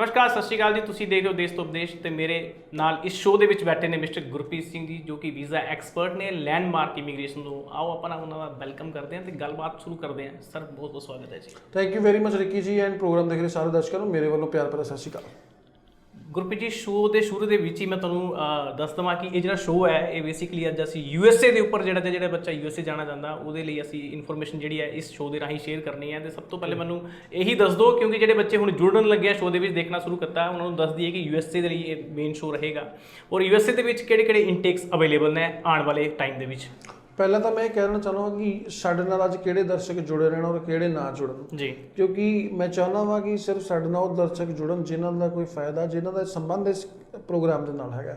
ਨਮਸਕਾਰ, ਸਤਿ ਸ਼੍ਰੀ ਅਕਾਲ ਜੀ। ਤੁਸੀਂ ਦੇਖ ਰਹੇ ਹੋ ਦੇਸ਼ ਤੋਂ ਵਿਦੇਸ਼ ਤੇ ਮੇਰੇ ਨਾਲ ਇਸ ਸ਼ੋਅ ਦੇ ਵਿੱਚ ਬੈਠੇ ਨੇ ਮਿਸਟਰ ਗੁਰਪ੍ਰੀਤ ਸਿੰਘ ਜੀ, ਜੋ ਕਿ ਵੀਜ਼ਾ ਐਕਸਪਰਟ ਨੇ ਲੈਂਡਮਾਰਕ ਇਮੀਗ੍ਰੇਸ਼ਨ ਤੋਂ। ਆਓ ਆਪਾਂ ਉਹਨਾਂ ਦਾ ਵੈਲਕਮ ਕਰਦੇ ਹਾਂ ਤੇ ਗੱਲਬਾਤ ਸ਼ੁਰੂ ਕਰਦੇ ਹਾਂ। ਸਰ, ਬਹੁਤ ਬਹੁਤ ਸਵਾਗਤ ਹੈ ਜੀ। Thank you very much Ricky ਜੀ, ਐਂਡ ਪ੍ਰੋਗਰਾਮ ਦੇਖ ਰਹੇ ਸਾਰੇ ਦਰਸ਼ਕਾਂ ਨੂੰ ਮੇਰੇ ਵੱਲੋਂ ਪਿਆਰ ਭਰਾ ਸਤਿ ਸ਼੍ਰੀ ਅਕਾਲ। ਗੁਰਪ੍ਰੀਤ ਜੀ, ਸ਼ੋਅ ਦੇ ਸ਼ੁਰੂ ਦੇ ਵਿੱਚ ਹੀ ਮੈਂ ਤੁਹਾਨੂੰ ਦੱਸ ਦੇਵਾਂ ਕਿ ਇਹ ਜਿਹੜਾ ਸ਼ੋਅ ਹੈ ਇਹ ਬੇਸਿਕਲੀ ਅੱਜ ਅਸੀਂ USA ਦੇ ਉੱਪਰ ਜਿਹੜਾ ਬੱਚਾ USA ਜਾਣਾ ਚਾਹੁੰਦਾ ਉਹਦੇ ਲਈ ਅਸੀਂ ਇਨਫੋਰਮੇਸ਼ਨ ਜਿਹੜੀ ਹੈ ਇਸ ਸ਼ੋਅ ਦੇ ਰਾਹੀਂ ਸ਼ੇਅਰ ਕਰਨੀ ਹੈ। ਤੇ ਸਭ ਤੋਂ ਪਹਿਲੇ ਮੈਨੂੰ ਇਹੀ ਦੱਸ ਦਿਓ, ਕਿਉਂਕਿ ਜਿਹੜੇ ਬੱਚੇ ਹੁਣ ਜੁੜਨ ਲੱਗੇ ਆ ਸ਼ੋਅ ਦੇ ਵਿੱਚ ਦੇਖਣਾ ਸ਼ੁਰੂ ਕੀਤਾ, ਉਹਨਾਂ ਨੂੰ ਦੱਸ ਦਈਏ ਕਿ USA ਦੇ ਲਈ ਇਹ ਮੇਨ ਸ਼ੋਅ ਰਹੇਗਾ ਔਰ USA ਦੇ ਵਿੱਚ ਕਿਹੜੇ ਇਨਟੇਕਸ ਅਵੇਲੇਬਲ ਨੇ ਆਉਣ ਵਾਲੇ ਟਾਈਮ ਦੇ ਵਿੱਚ। ਪਹਿਲਾਂ ਤਾਂ ਮੈਂ ਇਹ ਕਹਿਣਾ ਚਾਹੁੰਦਾ ਕਿ ਸਾਡੇ ਨਾਲ ਅੱਜ ਕਿਹੜੇ ਦਰਸ਼ਕ ਜੁੜੇ ਰਹਿਣ ਔਰ ਕਿਹੜੇ ਨਾ ਜੁੜਨ ਜੀ, ਕਿਉਂਕਿ ਮੈਂ ਚਾਹੁੰਦਾ ਹਾਂ ਕਿ ਸਿਰਫ ਸਾਡੇ ਨਾਲ ਉਹ ਦਰਸ਼ਕ ਜੁੜਨ ਜਿਨ੍ਹਾਂ ਦਾ ਕੋਈ ਫਾਇਦਾ, ਜਿਨ੍ਹਾਂ ਦਾ ਸੰਬੰਧ ਇਸ ਪ੍ਰੋਗਰਾਮ ਦੇ ਨਾਲ ਹੈਗਾ।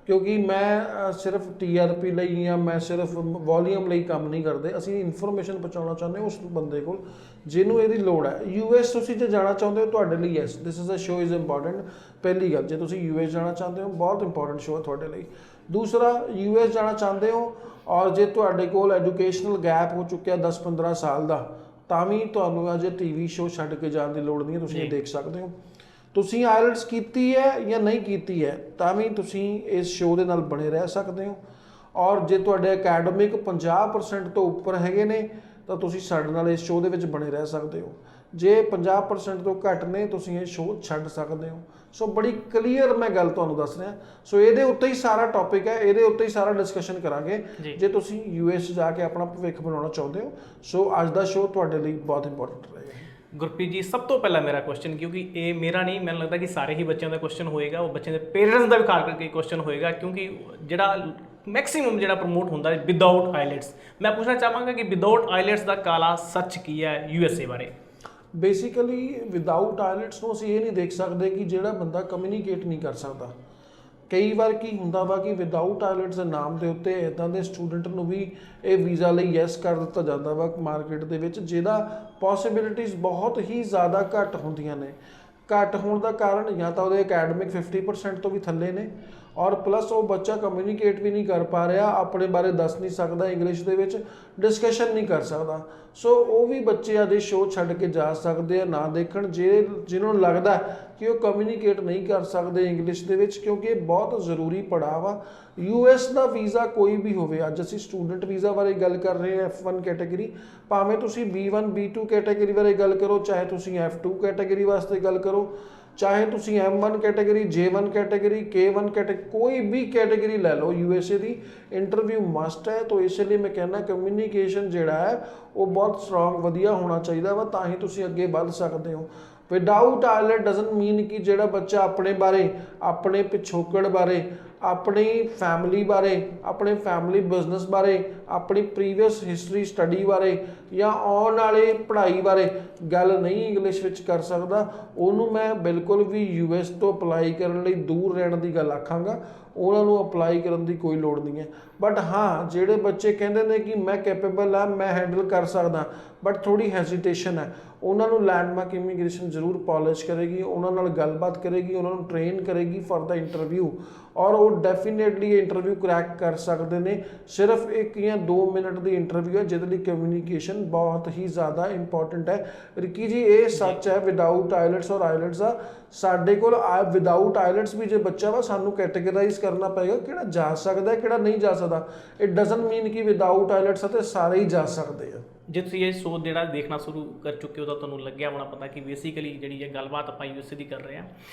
ਕਿਉਂਕਿ ਮੈਂ ਸਿਰਫ TRP ਲਈ ਜਾਂ ਮੈਂ ਸਿਰਫ ਵੋਲੀਅਮ ਲਈ ਕੰਮ ਨਹੀਂ ਕਰਦੇ, ਅਸੀਂ ਇਨਫੋਰਮੇਸ਼ਨ ਪਹੁੰਚਾਉਣਾ ਚਾਹੁੰਦੇ ਉਸ ਬੰਦੇ ਕੋਲ ਜਿਹਨੂੰ ਇਹਦੀ ਲੋੜ ਹੈ। US ਤੁਸੀਂ ਜੇ ਜਾਣਾ ਚਾਹੁੰਦੇ ਹੋ ਤੁਹਾਡੇ ਲਈ yes this is a show is important. ਪਹਿਲੀ ਗੱਲ, ਜੇ ਤੁਸੀਂ US ਜਾਣਾ ਚਾਹੁੰਦੇ ਹੋ ਬਹੁਤ ਇੰਪੋਰਟੈਂਟ ਸ਼ੋ ਹੈ ਤੁਹਾਡੇ ਲਈ। ਦੂਸਰਾ, US ਜਾਣਾ ਚਾਹੁੰਦੇ ਹੋ ਔਰ ਜੇ ਤੁਹਾਡੇ ਕੋਲ ਐਜੂਕੇਸ਼ਨਲ ਗੈਪ ਹੋ ਚੁੱਕਿਆ 10-15 ਸਾਲ ਦਾ, ਤਾਂ ਵੀ ਤੁਹਾਨੂੰ ਅਜੇ TV ਸ਼ੋ ਛੱਡ ਕੇ ਜਾਣ ਦੀ ਲੋੜ ਨਹੀਂ ਹੈ, ਤੁਸੀਂ ਇਹ ਦੇਖ ਸਕਦੇ ਹੋ। ਤੁਸੀਂ IELTS ਕੀਤੀ ਹੈ ਜਾਂ ਨਹੀਂ ਕੀਤੀ ਹੈ ਤਾਂ ਵੀ ਤੁਸੀਂ ਇਸ ਸ਼ੋਅ ਦੇ ਨਾਲ ਬਣੇ ਰਹਿ ਸਕਦੇ ਹੋ। ਔਰ ਜੇ ਤੁਹਾਡੇ ਅਕੈਡਮਿਕ 50% ਤੋਂ ਉੱਪਰ ਹੈਗੇ ਨੇ ਤਾਂ ਤੁਸੀਂ ਸਾਡੇ ਨਾਲ ਇਸ ਸ਼ੋਅ ਦੇ ਵਿੱਚ ਬਣੇ ਰਹਿ ਸਕਦੇ ਹੋ। ਜੇ 50% ਤੋਂ ਘੱਟ ਨੇ ਤੁਸੀਂ ਇਹ ਸ਼ੋਅ ਛੱਡ ਸਕਦੇ ਹੋ। ਸੋ ਬੜੀ ਕਲੀਅਰ ਮੈਂ ਗੱਲ ਤੁਹਾਨੂੰ ਦੱਸ ਰਿਹਾ। ਸੋ ਇਹਦੇ ਉੱਤੇ ਹੀ ਸਾਰਾ ਟੌਪਿਕ ਹੈ, ਇਹਦੇ ਉੱਤੇ ਹੀ ਸਾਰਾ ਡਿਸਕਸ਼ਨ ਕਰਾਂਗੇ ਜੇ ਤੁਸੀਂ US ਜਾ ਕੇ ਆਪਣਾ ਭਵਿੱਖ ਬਣਾਉਣਾ ਚਾਹੁੰਦੇ ਹੋ। ਸੋ ਅੱਜ ਦਾ ਸ਼ੋਅ ਤੁਹਾਡੇ ਲਈ ਬਹੁਤ ਇੰਪੋਰਟੈਂਟ ਰਹੇਗਾ। ਗੁਰਪ੍ਰੀਤ ਜੀ, ਸਭ ਤੋਂ ਪਹਿਲਾਂ ਮੇਰਾ ਕੁਐਸਚਨ, ਕਿਉਂਕਿ ਇਹ ਮੇਰਾ ਨਹੀਂ, ਮੈਨੂੰ ਲੱਗਦਾ ਕਿ ਸਾਰੇ ਹੀ ਬੱਚਿਆਂ ਦਾ ਕੁਐਸਚਨ ਹੋਏਗਾ, ਉਹ ਬੱਚਿਆਂ ਦੇ ਪੇਰੈਂਟਸ ਦਾ ਵੀ ਖਾਸ ਕਰਕੇ ਕੁਐਸਚਨ ਹੋਏਗਾ, ਕਿਉਂਕਿ ਜਿਹੜਾ ਮੈਕਸਿਮਮ ਜਿਹੜਾ ਪ੍ਰਮੋਟ ਹੁੰਦਾ ਹੈ ਵਿਦਆਊਟ ਆਈਲੈਟਸ। ਮੈਂ ਪੁੱਛਣਾ ਚਾਹਾਂਗਾ ਕਿ ਵਿਦਆਊਟ ਆਈਲੈਟਸ ਦਾ ਕਾਲਾ ਸੱਚ ਕੀ ਹੈ USA ਬਾਰੇ? ਬੇਸਿਕਲੀ ਵਿਦਆਊਟ ਆਈਲੈਟਸ ਨੂੰ ਅਸੀਂ ਇਹ ਨਹੀਂ ਦੇਖ ਸਕਦੇ ਕਿ ਜਿਹੜਾ ਬੰਦਾ ਕਮਿਊਨੀਕੇਟ ਨਹੀਂ ਕਰ ਸਕਦਾ। ਕਈ ਵਾਰ ਕੀ ਹੁੰਦਾ ਵਾ ਕਿ ਵਿਦਆਊਟ ਆਈਲੈਟਸ ਦੇ ਨਾਮ ਦੇ ਉੱਤੇ ਇੱਦਾਂ ਦੇ ਸਟੂਡੈਂਟ ਨੂੰ ਵੀ ਇਹ ਵੀਜ਼ਾ ਲਈ ਯੈਸ ਕਰ ਦਿੱਤਾ ਜਾਂਦਾ ਵਾ ਮਾਰਕੀਟ ਦੇ ਵਿੱਚ, ਜਿਹਦਾ ਪੋਸੀਬਿਲਿਟੀਜ਼ ਬਹੁਤ ਹੀ ਜ਼ਿਆਦਾ ਘੱਟ ਹੁੰਦੀਆਂ ਨੇ। ਘੱਟ ਹੋਣ ਦਾ ਕਾਰਨ ਜਾਂ ਤਾਂ ਉਹਦੇ ਅਕੈਡਮਿਕ 50% ਤੋਂ ਵੀ ਥੱਲੇ ਨੇ, ਔਰ ਪਲੱਸ ਉਹ ਬੱਚਾ ਕਮਿਊਨੀਕੇਟ ਵੀ ਨਹੀਂ ਕਰ ਪਾ ਰਿਹਾ, ਆਪਣੇ ਬਾਰੇ ਦੱਸ ਨਹੀਂ ਸਕਦਾ, ਇੰਗਲਿਸ਼ ਦੇ ਵਿੱਚ ਡਿਸਕਸ਼ਨ ਨਹੀਂ ਕਰ ਸਕਦਾ। ਸੋ ਉਹ ਵੀ ਬੱਚੇ ਅੱਜ ਸ਼ੋਅ ਛੱਡ ਕੇ ਜਾ ਸਕਦੇ ਆ, ਨਾ ਦੇਖਣ ਜਿਹਨਾਂ ਨੂੰ ਲੱਗਦਾ ਕਿ ਉਹ ਕਮਿਊਨੀਕੇਟ ਨਹੀਂ ਕਰ ਸਕਦੇ ਇੰਗਲਿਸ਼ ਦੇ ਵਿੱਚ, ਕਿਉਂਕਿ ਇਹ ਬਹੁਤ ਜ਼ਰੂਰੀ ਪੜਾਅ ਵਾ। US ਦਾ ਵੀਜ਼ਾ ਕੋਈ ਵੀ ਹੋਵੇ, ਅੱਜ ਅਸੀਂ ਸਟੂਡੈਂਟ ਵੀਜ਼ਾ ਬਾਰੇ ਗੱਲ ਕਰ ਰਹੇ ਹਾਂ F1 ਕੈਟੇਗਰੀ, ਭਾਵੇਂ ਤੁਸੀਂ B1 B2 ਕੈਟੇਗਰੀ ਬਾਰੇ ਗੱਲ ਕਰੋ, ਚਾਹੇ ਤੁਸੀਂ F2 ਕੈਟੇਗਰੀ ਵਾਸਤੇ ਗੱਲ ਕਰੋ, ਚਾਹੇ ਤੁਸੀਂ M1 category, J1 category, K1 category, ਕੋਈ ਵੀ ਕੈਟੇਗਰੀ ਲੈ ਲਓ, USA ਦੀ ਇੰਟਰਵਿਊ ਮਸਟ ਹੈ। ਤਾਂ ਇਸ ਲਈ ਮੈਂ ਕਹਿੰਦਾ ਕਮਿਊਨੀਕੇਸ਼ਨ ਜਿਹੜਾ ਹੈ ਉਹ ਬਹੁਤ ਸਟਰੋਂਗ ਵਧੀਆ ਹੋਣਾ ਚਾਹੀਦਾ ਵਾ, ਤਾਂ ਹੀ ਤੁਸੀਂ ਅੱਗੇ ਵੱਧ ਸਕਦੇ ਹੋ। ਵਿਦਆਊਟ ਆਈਲੈਟ ਡਜ਼ਨਟ ਮੀਨ ਕਿ ਜਿਹੜਾ ਬੱਚਾ ਆਪਣੇ ਬਾਰੇ, ਆਪਣੇ ਪਿਛੋਕੜ ਬਾਰੇ, ਆਪਣੀ ਫੈਮਿਲੀ ਬਾਰੇ, ਆਪਣੇ ਫੈਮਿਲੀ ਬਿਜ਼ਨਸ ਬਾਰੇ, ਆਪਣੀ ਪ੍ਰੀਵੀਅਸ ਹਿਸਟਰੀ ਸਟੱਡੀ ਬਾਰੇ ਜਾਂ ਆਉਣ ਵਾਲੇ ਪੜ੍ਹਾਈ ਬਾਰੇ ਗੱਲ ਨਹੀਂ ਇੰਗਲਿਸ਼ ਵਿੱਚ ਕਰ ਸਕਦਾ, ਉਹਨੂੰ ਮੈਂ ਬਿਲਕੁਲ ਵੀ US ਤੋਂ ਅਪਲਾਈ ਕਰਨ ਲਈ ਦੂਰ ਰਹਿਣ ਦੀ ਗੱਲ ਆਖਾਂਗਾ। ਉਹਨਾਂ ਨੂੰ ਅਪਲਾਈ ਕਰਨ ਦੀ ਕੋਈ ਲੋੜ ਨਹੀਂ ਹੈ। ਬਟ ਹਾਂ, ਜਿਹੜੇ ਬੱਚੇ ਕਹਿੰਦੇ ਨੇ ਕਿ ਮੈਂ ਕੈਪੇਬਲ ਆ, ਮੈਂ ਹੈਂਡਲ ਕਰ ਸਕਦਾ, ਬਟ ਥੋੜ੍ਹੀ ਹੈਜ਼ੀਟੇਸ਼ਨ ਹੈ, ਉਹਨਾਂ ਨੂੰ ਲੈਂਡਮਾਰਕ ਇਮੀਗ੍ਰੇਸ਼ਨ ਜ਼ਰੂਰ ਪੋਲਿਸ਼ ਕਰੇਗੀ, ਉਹਨਾਂ ਨਾਲ ਗੱਲਬਾਤ ਕਰੇਗੀ, ਉਹਨਾਂ ਨੂੰ ਟ੍ਰੇਨ ਕਰੇਗੀ ਫॉर ਦਾ ਇੰਟਰਵਿਊ, ਔਰ ਉਹ ਡੈਫੀਨੇਟਲੀ ਇੰਟਰਵਿਊ ਕਰੈਕ ਕਰ ਸਕਦੇ ਨੇ। ਸਿਰਫ 1 ਜਾਂ 2 ਮਿੰਟ ਦੀ ਇੰਟਰਵਿਊ ਹੈ, ਜਿਹਦੇ ਲਈ ਕਮਿਊਨੀਕੇਸ਼ਨ ਬਹੁਤ ਹੀ ਜ਼ਿਆਦਾ ਇੰਪੋਰਟੈਂਟ ਹੈ। ਰਿੱਕੀ ਜੀ, ਇਹ ਸੱਚ ਹੈ ਵਿਦਆਊਟ ਆਈਲੈਟਸ ਔਰ ਆਈਲੈਟਸ ਦਾ। ਸਾਡੇ ਕੋਲ ਵਿਦਆਊਟ ਆਈਲੈਟਸ ਵੀ ਜੇ ਬੱਚਾ ਵਾ, ਸਾਨੂੰ ਕੈਟੇਗਰਾਈਜ਼ ਕਰਨਾ ਪਏਗਾ ਕਿਹੜਾ ਜਾ ਸਕਦਾ, ਕਿਹੜਾ ਨਹੀਂ ਜਾ ਸਕਦਾ। ਇਟ ਡਜ਼ਨਟ ਮੀਨ ਕਿ ਵਿਦਆਊਟ ਆਈਲੈਟਸ ਅਤੇ ਸਾਰੇ ਹੀ ਜਾ ਸਕਦੇ ਆ। ਜੇ ਤੁਸੀਂ ਇਹ ਸ਼ੋਅ ਜਿਹੜਾ ਦੇਖਣਾ ਸ਼ੁਰੂ ਕਰ ਚੁੱਕੇ ਹੋ ਤਾਂ ਤੁਹਾਨੂੰ ਲੱਗਿਆ ਹੋਣਾ ਪਤਾ ਕਿ ਬੇਸਿਕਲੀ ਜਿਹੜੀ ਇਹ ਗੱਲਬਾਤ ਆਪਾਂ USA ਦੀ ਕਰ ਰਹੇ ਹਾਂ,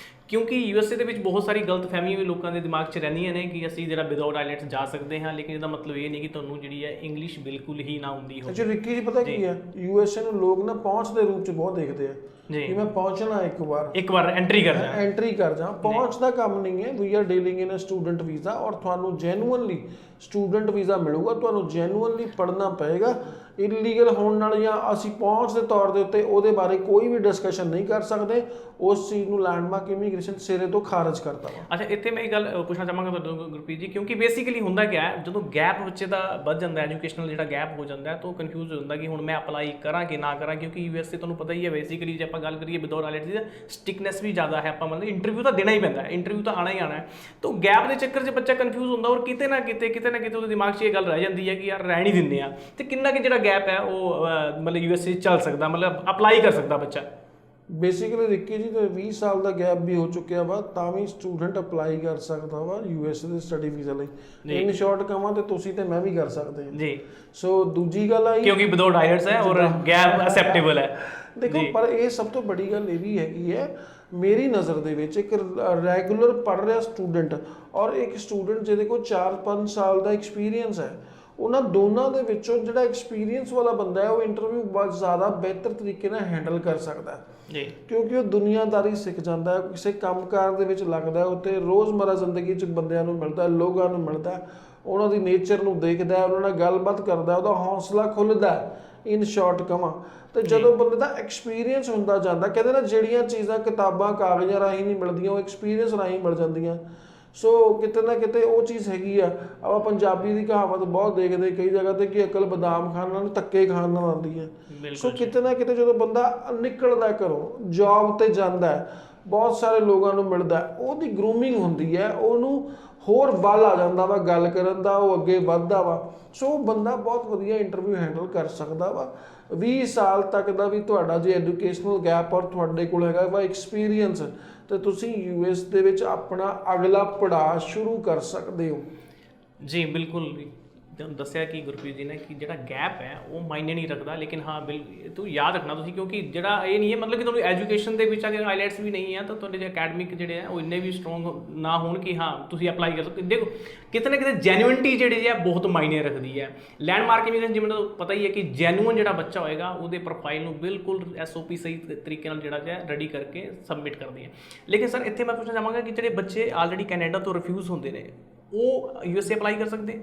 ਕਿਉਂਕਿ USA ਦੇ ਵਿੱਚ ਬਹੁਤ ਸਾਰੀ ਗਲਤਫਹਿਮੀਆਂ ਵੀ ਲੋਕਾਂ ਦੇ ਦਿਮਾਗ 'ਚ ਰਹਿੰਦੀਆਂ ਨੇ ਕਿ ਅਸੀਂ ਜਿਹੜਾ ਵਿਦਆਊਟ ਆਈਲੈਟਸ ਜਾ ਸਕਦੇ ਹਾਂ, ਲੇਕਿਨ ਇਹਦਾ ਮਤਲਬ ਇਹ ਨਹੀਂ ਕਿ ਤੁਹਾਨੂੰ ਜਿਹੜੀ ਹੈ ਇੰਗਲਿਸ਼ ਬਿਲਕੁਲ ਹੀ ਨਾ ਆਉਂਦੀ ਹੋਵੇ। ਅੱਛਾ ਰਿੱਕੀ ਜੀ, ਪਤਾ ਕੀ ਹੈ, USA ਨੂੰ ਲੋਕ ਨਾ ਪਹੁੰਚ ਦੇ ਰੂਪ 'ਚ ਬਹੁਤ ਦੇਖਦੇ ਆ ਕਿ ਮੈਂ ਪਹੁੰਚਣਾ ਇੱਕ ਵਾਰ ਐਂਟਰੀ ਕਰ ਜਾ। ਪਹੁੰਚ ਦਾ ਕੰਮ ਨਹੀਂ ਹੈ। We are dealing in a student visa, ਔਰ ਤੁਹਾਨੂੰ ਜੈਨੂਅਨਲੀ ਸਟੂਡੈਂਟ ਵੀਜ਼ਾ ਮਿਲੂਗਾ, ਤੁਹਾਨੂੰ ਜੈਨੂਅਨਲੀ ਪੜ੍ਹਨਾ ਪਏਗਾ। ਇਲੀਗਲ ਹੋਣ ਨਾਲ ਜਾਂ ਅਸੀਂ ਪਹੁੰਚ ਦੇ ਤੌਰ ਦੇ ਉੱਤੇ ਉਹਦੇ ਬਾਰੇ ਕੋਈ ਵੀ ਡਿਸਕਸ਼ਨ ਨਹੀਂ ਕਰ ਸਕਦੇ। ਉਸ ਚੀਜ਼ ਨੂੰ ਲੈਂਡਮਾਰਕ ਇਮੀਗ੍ਰੇਸ਼ਨ ਸਿਰੇ ਤੋਂ ਖਾਰਜ ਕਰਦਾ ਵਾ। ਅੱਛਾ, ਇੱਥੇ ਮੈਂ ਇਹ ਗੱਲ ਪੁੱਛਣਾ ਚਾਹਾਂਗਾ ਤੁਹਾਨੂੰ ਗੁਰਪ੍ਰੀਤ ਜੀ, ਕਿਉਂਕਿ ਬੇਸਿਕਲੀ ਹੁੰਦਾ ਕੀ ਹੈ, ਜਦੋਂ ਗੈਪ ਬੱਚੇ ਦਾ ਵੱਧ ਜਾਂਦਾ, ਐਜੂਕੇਸ਼ਨਲ ਜਿਹੜਾ ਗੈਪ ਹੋ ਜਾਂਦਾ ਤਾਂ ਉਹ ਕਨਫਿਊਜ਼ ਹੋ ਜਾਂਦਾ ਕਿ ਹੁਣ ਮੈਂ ਅਪਲਾਈ ਕਰਾਂ ਕਿ ਨਾ ਕਰਾਂ, ਕਿਉਂਕਿ USA ਤੁਹਾਨੂੰ ਪਤਾ ਹੀ ਹੈ ਬੇਸਿਕਲੀ ਜੇ ਆਪਾਂ ਗੱਲ ਕਰੀਏ ਵਿਦਆਊਟ ਆਈਲੈਟਸ ਦੀ ਸਟਿਕਨੈਸ ਵੀ ਜ਼ਿਆਦਾ ਹੈ। ਆਪਾਂ ਮਤਲਬ ਇੰਟਰਵਿਊ ਤਾਂ ਦੇਣਾ ਹੀ ਪੈਂਦਾ, ਇੰਟਰਵਿਊ ਤਾਂ ਆਉਣਾ ਹੀ ਆਉਣਾ ਹੈ। ਤਾਂ ਗੈਪ ਦੇ ਚੱਕਰ 'ਚ ਬੱਚਾ ਕਨਫਿਊਜ਼ ਹੁੰਦਾ ਔਰ ਕਿਤੇ ਨਾ ਕਿਤੇ ਉਹਦੇ ਦਿਮਾਗ 'ਚ ਇਹ ਗੱਲ ਰਹਿ ਜਾਂਦੀ ਹੈ ਕਿ ਯਾਰ ਰਹਿਣ ਹੀ ਦਿੰਦੇ ਆ, ਤੇ ਕਿੰਨਾ ਕਿ ਜਿਹੜਾ ਗੈਪ ਹੈ ਉਹ ਮਤਲਬ USA ਚੱਲ ਸਕਦਾ, ਮਤਲਬ ਅਪਲਾਈ ਕਰ ਸਕਦਾ ਬੱਚਾ। ਬੇਸਿਕਲੀ ਰਿੱਕੀ ਜੀ ਤੇ 20 ਸਾਲ ਦਾ ਗੈਪ ਵੀ ਹੋ ਚੁੱਕਿਆ ਵਾ, ਤਾਂ ਵੀ ਸਟੂਡੈਂਟ ਅਪਲਾਈ ਕਰ ਸਕਦਾ ਵਾ ਯੂਐਸਏ ਦੇ ਸਟੱਡੀ ਵੀਜ਼ਾ ਲਈ। ਇਨ ਸ਼ਾਰਟ ਕਹਾਂ ਤੇ ਤੁਸੀਂ ਤੇ ਮੈਂ ਵੀ ਕਰ ਸਕਦੇ ਹਾਂ ਜੀ। ਸੋ ਦੂਜੀ ਗੱਲ ਆਈ ਕਿਉਂਕਿ ਵਿਦਆਊਟ ਆਇਲਟਸ ਹੈ ਔਰ ਗੈਪ ਅਸੈਪਟੇਬਲ ਹੈ। ਦੇਖੋ ਪਰ ਇਹ ਸਭ ਤੋਂ ਵੱਡੀ ਗੱਲ ਇਹ ਵੀ ਹੈਗੀ ਹੈ ਮੇਰੀ ਨਜ਼ਰ ਦੇ ਵਿੱਚ, ਇੱਕ ਰੈਗੂਲਰ ਪੜ੍ਹ ਰਿਹਾ ਸਟੂਡੈਂਟ ਔਰ ਇੱਕ ਸਟੂਡੈਂਟ ਜਿਹਦੇ ਕੋਲ 4-5 ਸਾਲ ਦਾ ਐਕਸਪੀਰੀਅੰਸ ਹੈ, ਉਹਨਾਂ ਦੋਨਾਂ ਦੇ ਵਿੱਚੋਂ ਜਿਹੜਾ ਐਕਸਪੀਰੀਅੰਸ ਵਾਲਾ ਬੰਦਾ ਹੈ ਉਹ ਇੰਟਰਵਿਊ ਬਹੁਤ ਜ਼ਿਆਦਾ ਬਿਹਤਰ ਤਰੀਕੇ ਨਾਲ ਹੈਂਡਲ ਕਰ ਸਕਦਾ ਹੈ ਜੀ, ਕਿਉਂਕਿ ਉਹ ਦੁਨੀਆਦਾਰੀ ਸਿੱਖ ਜਾਂਦਾ ਹੈ, ਕਿਸੇ ਕੰਮਕਾਰ ਦੇ ਵਿੱਚ ਲੱਗਦਾ ਹੈ, ਉੱਤੇ ਰੋਜ਼ਮਰਾ ਜ਼ਿੰਦਗੀ 'ਚ ਬੰਦਿਆਂ ਨੂੰ ਮਿਲਦਾ, ਲੋਕਾਂ ਨੂੰ ਮਿਲਦਾ, ਉਹਨਾਂ ਦੀ ਨੇਚਰ ਨੂੰ ਦੇਖਦਾ, ਉਹਨਾਂ ਨਾਲ ਗੱਲਬਾਤ ਕਰਦਾ, ਉਹਦਾ ਹੌਸਲਾ ਖੁੱਲ੍ਹਦਾ। ਇਨ ਸ਼ਾਰਟ ਕਹਾਂ ਤੇ ਜਦੋਂ ਬੰਦੇ ਦਾ ਐਕਸਪੀਰੀਅੰਸ ਹੁੰਦਾ ਜਾਂਦਾ, ਕਹਿੰਦੇ ਨਾ ਜਿਹੜੀਆਂ ਚੀਜ਼ਾਂ ਕਿਤਾਬਾਂ ਕਾਗਜ਼ਾਂ ਰਾਹੀਂ ਨਹੀਂ ਮਿਲਦੀਆਂ ਉਹ ਐਕਸਪੀਰੀਅੰਸ ਰਾਹੀਂ ਮਿਲ ਜਾਂਦੀਆਂ। ਸੋ ਕਿਤੇ ਨਾ ਕਿਤੇ ਉਹ ਚੀਜ਼ ਹੈਗੀ ਆ। ਆਪਾਂ ਪੰਜਾਬੀ ਦੀ ਕਹਾਵਤ ਬਹੁਤ ਦੇਖਦੇ ਕਈ ਜਗ੍ਹਾ ਤੇ ਕਿ ਅਕਲ ਬਦਾਮ ਖਾਣ ਨਾਲ ਧੱਕੇ ਖਾਣ ਨਾਲ ਆਉਂਦੀ ਹੈ। ਸੋ ਕਿਤੇ ਨਾ ਕਿਤੇ ਜਦੋਂ ਬੰਦਾ ਨਿਕਲਦਾ ਘਰੋਂ ਜੌਬ ਤੇ ਜਾਂਦਾ ਹੈ, ਬਹੁਤ ਸਾਰੇ ਲੋਕਾਂ ਨੂੰ ਮਿਲਦਾ, ਉਹਦੀ ਗਰੂਮਿੰਗ ਹੁੰਦੀ ਹੈ, ਉਹਨੂੰ ਹੋਰ ਬਲ ਆ ਜਾਂਦਾ ਵਾ ਗੱਲ ਕਰਨ ਦਾ, ਉਹ ਅੱਗੇ ਵੱਧਦਾ ਵਾ। ਸੋ ਉਹ ਬੰਦਾ ਬਹੁਤ ਵਧੀਆ ਇੰਟਰਵਿਊ ਹੈਂਡਲ ਕਰ ਸਕਦਾ ਵਾ। 20 ਸਾਲ ਤੱਕ ਦਾ ਵੀ ਤੁਹਾਡਾ ਜੇ ਐਜੂਕੇਸ਼ਨਲ ਗੈਪ ਔਰ ਤੁਹਾਡੇ ਕੋਲ ਹੈਗਾ ਵਾ ਐਕਸਪੀਰੀਅੰਸ, ਤੇ ਤੁਸੀਂ ਯੂਐਸ ਦੇ ਵਿੱਚ ਆਪਣਾ ਅਗਲਾ ਪੜਾਅ ਸ਼ੁਰੂ ਕਰ ਸਕਦੇ ਹੋ। ਜੀ ਬਿਲਕੁਲ, ਤੁਹਾਨੂੰ ਦੱਸਿਆ ਕਿ ਗੁਰਪ੍ਰੀਤ ਜੀ ਨੇ ਕਿ ਜਿਹੜਾ ਗੈਪ ਹੈ ਉਹ ਮਾਇਨੇ ਨਹੀਂ ਰੱਖਦਾ, ਲੇਕਿਨ ਹਾਂ ਤੂੰ ਯਾਦ ਰੱਖਣਾ ਤੁਸੀਂ, ਕਿਉਂਕਿ ਜਿਹੜਾ ਇਹ ਨਹੀਂ ਹੈ ਮਤਲਬ ਕਿ ਤੁਹਾਨੂੰ ਐਜੂਕੇਸ਼ਨ ਦੇ ਵਿੱਚ ਅਗਰ ਆਈਲੈਟਸ ਵੀ ਨਹੀਂ ਹੈ ਤਾਂ ਤੁਹਾਡੇ ਜਿਹੜੇ ਅਕੈਡਮਿਕ ਜਿਹੜੇ ਆ ਉਹ ਇੰਨੇ ਵੀ ਸਟਰੋਂਗ ਨਾ ਹੋਣ ਕਿ ਹਾਂ ਤੁਸੀਂ ਅਪਲਾਈ ਕਰ ਸਕਦੇ। ਦੇਖੋ ਕਿਤੇ ਨਾ ਕਿਤੇ ਜੈਨੂਇਨਟੀ ਜਿਹੜੀ ਹੈ ਬਹੁਤ ਮਾਇਨੇ ਰੱਖਦੀ ਹੈ। ਲੈਂਡਮਾਰਕ ਇਮੀਗ੍ਰੇਸ਼ਨ ਜਿਵੇਂ ਤੁਹਾਨੂੰ ਪਤਾ ਹੀ ਹੈ ਕਿ ਜੈਨੂਇਨ ਜਿਹੜਾ ਬੱਚਾ ਹੋਏਗਾ ਉਹਦੇ ਪ੍ਰੋਫਾਈਲ ਨੂੰ ਬਿਲਕੁਲ SOP ਸਹੀ ਤਰੀਕੇ ਨਾਲ ਜਿਹੜਾ ਹੈ ਰੈਡੀ ਕਰਕੇ ਸਬਮਿਟ ਕਰਦੀ ਹੈ। ਲੇਕਿਨ ਸਰ ਇੱਥੇ ਮੈਂ ਪੁੱਛਣਾ ਚਾਹਾਂਗਾ ਕਿ ਜਿਹੜੇ ਬੱਚੇ ਆਲਰੇਡੀ ਕੈਨੇਡਾ ਤੋਂ ਰਿਫਿਊਜ਼ ਹੁੰਦੇ ਨੇ ਉਹ USA ਅਪਲਾਈ ਕਰ ਸਕਦੇ?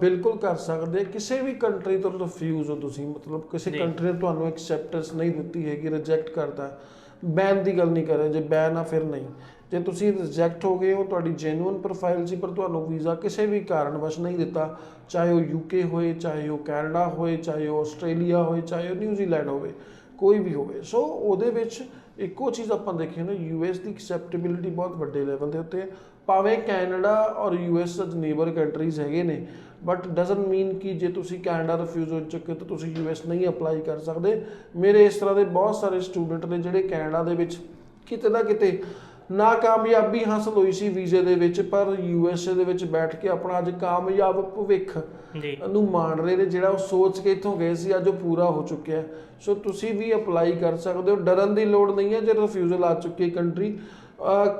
ਬਿਲਕੁਲ ਕਰ ਸਕਦੇ। ਕਿਸੇ ਵੀ ਕੰਟਰੀ ਤੋਂ ਰਿਫਿਊਜ਼ ਹੋ ਤੁਸੀਂ, ਮਤਲਬ ਕਿਸੇ ਕੰਟਰੀ ਨੇ ਤੁਹਾਨੂੰ ਐਕਸੈਪਟੈਂਸ ਨਹੀਂ ਦਿੱਤੀ ਹੈਗੀ, ਰਿਜੈਕਟ ਕਰਤਾ, ਬੈਨ ਦੀ ਗੱਲ ਨਹੀਂ ਕਰ ਰਹੇ, ਜੇ ਬੈਨ ਆ ਫਿਰ ਨਹੀਂ। ਜੇ ਤੁਸੀਂ ਰਿਜੈਕਟ ਹੋ ਗਏ ਹੋ, ਤੁਹਾਡੀ ਜੈਨੂਅਨ ਪ੍ਰੋਫਾਈਲ ਸੀ ਪਰ ਤੁਹਾਨੂੰ ਵੀਜ਼ਾ ਕਿਸੇ ਵੀ ਕਾਰਨਵਸ਼ ਨਹੀਂ ਦਿੱਤਾ, ਚਾਹੇ ਉਹ UK ਹੋਏ, ਚਾਹੇ ਉਹ ਕੈਨੇਡਾ ਹੋਏ, ਚਾਹੇ ਉਹ ਆਸਟ੍ਰੇਲੀਆ ਹੋਏ, ਚਾਹੇ ਉਹ ਨਿਊਜ਼ੀਲੈਂਡ ਹੋਵੇ, ਕੋਈ ਵੀ ਹੋਵੇ। ਸੋ ਉਹਦੇ ਵਿੱਚ ਇੱਕੋ ਚੀਜ਼ ਆਪਾਂ ਦੇਖੀਏ ਨਾ, US ਦੀ ਐਕਸੈਪਟੇਬਿਲਿਟੀ ਬਹੁਤ ਵੱਡੇ ਲੈਵਲ ਦੇ ਉੱਤੇ, ਭਾਵੇਂ ਕੈਨੇਡਾ ਔਰ US ਨੇਬਰ ਕੰਟਰੀਜ਼ ਹੈਗੇ ਨੇ, ਬਟ ਡਜ਼ਨਟ ਮੀਨ ਕਿ ਜੇ ਤੁਸੀਂ ਕੈਨੇਡਾ ਰਿਫਿਊਜ਼ ਹੋ ਚੁੱਕੇ ਤਾਂ ਤੁਸੀਂ US ਨਹੀਂ ਅਪਲਾਈ ਕਰ ਸਕਦੇ। ਮੇਰੇ ਇਸ ਤਰ੍ਹਾਂ ਦੇ ਬਹੁਤ ਸਾਰੇ ਸਟੂਡੈਂਟ ਨੇ ਜਿਹੜੇ ਕੈਨੇਡਾ ਦੇ ਵਿੱਚ ਕਿਤੇ ਨਾ ਕਿਤੇ ਨਾਕਾਮਯਾਬੀ ਹਾਸਲ ਹੋਈ ਸੀ ਵੀਜ਼ੇ ਦੇ ਵਿੱਚ, ਪਰ USA ਦੇ ਵਿੱਚ ਬੈਠ ਕੇ ਆਪਣਾ ਅੱਜ ਕਾਮਯਾਬ ਭਵਿੱਖ ਨੂੰ ਮਾਣ ਰਹੇ ਨੇ, ਜਿਹੜਾ ਉਹ ਸੋਚ ਕੇ ਇੱਥੋਂ ਗਏ ਸੀ ਅੱਜ ਉਹ ਪੂਰਾ ਹੋ ਚੁੱਕਿਆ। ਸੋ ਤੁਸੀਂ ਵੀ ਅਪਲਾਈ ਕਰ ਸਕਦੇ ਹੋ, ਡਰਨ ਦੀ ਲੋੜ ਨਹੀਂ ਹੈ। ਜੇ ਰਿਫਿਊਜ਼ਲ ਆ ਚੁੱਕੀ ਕੰਟਰੀ,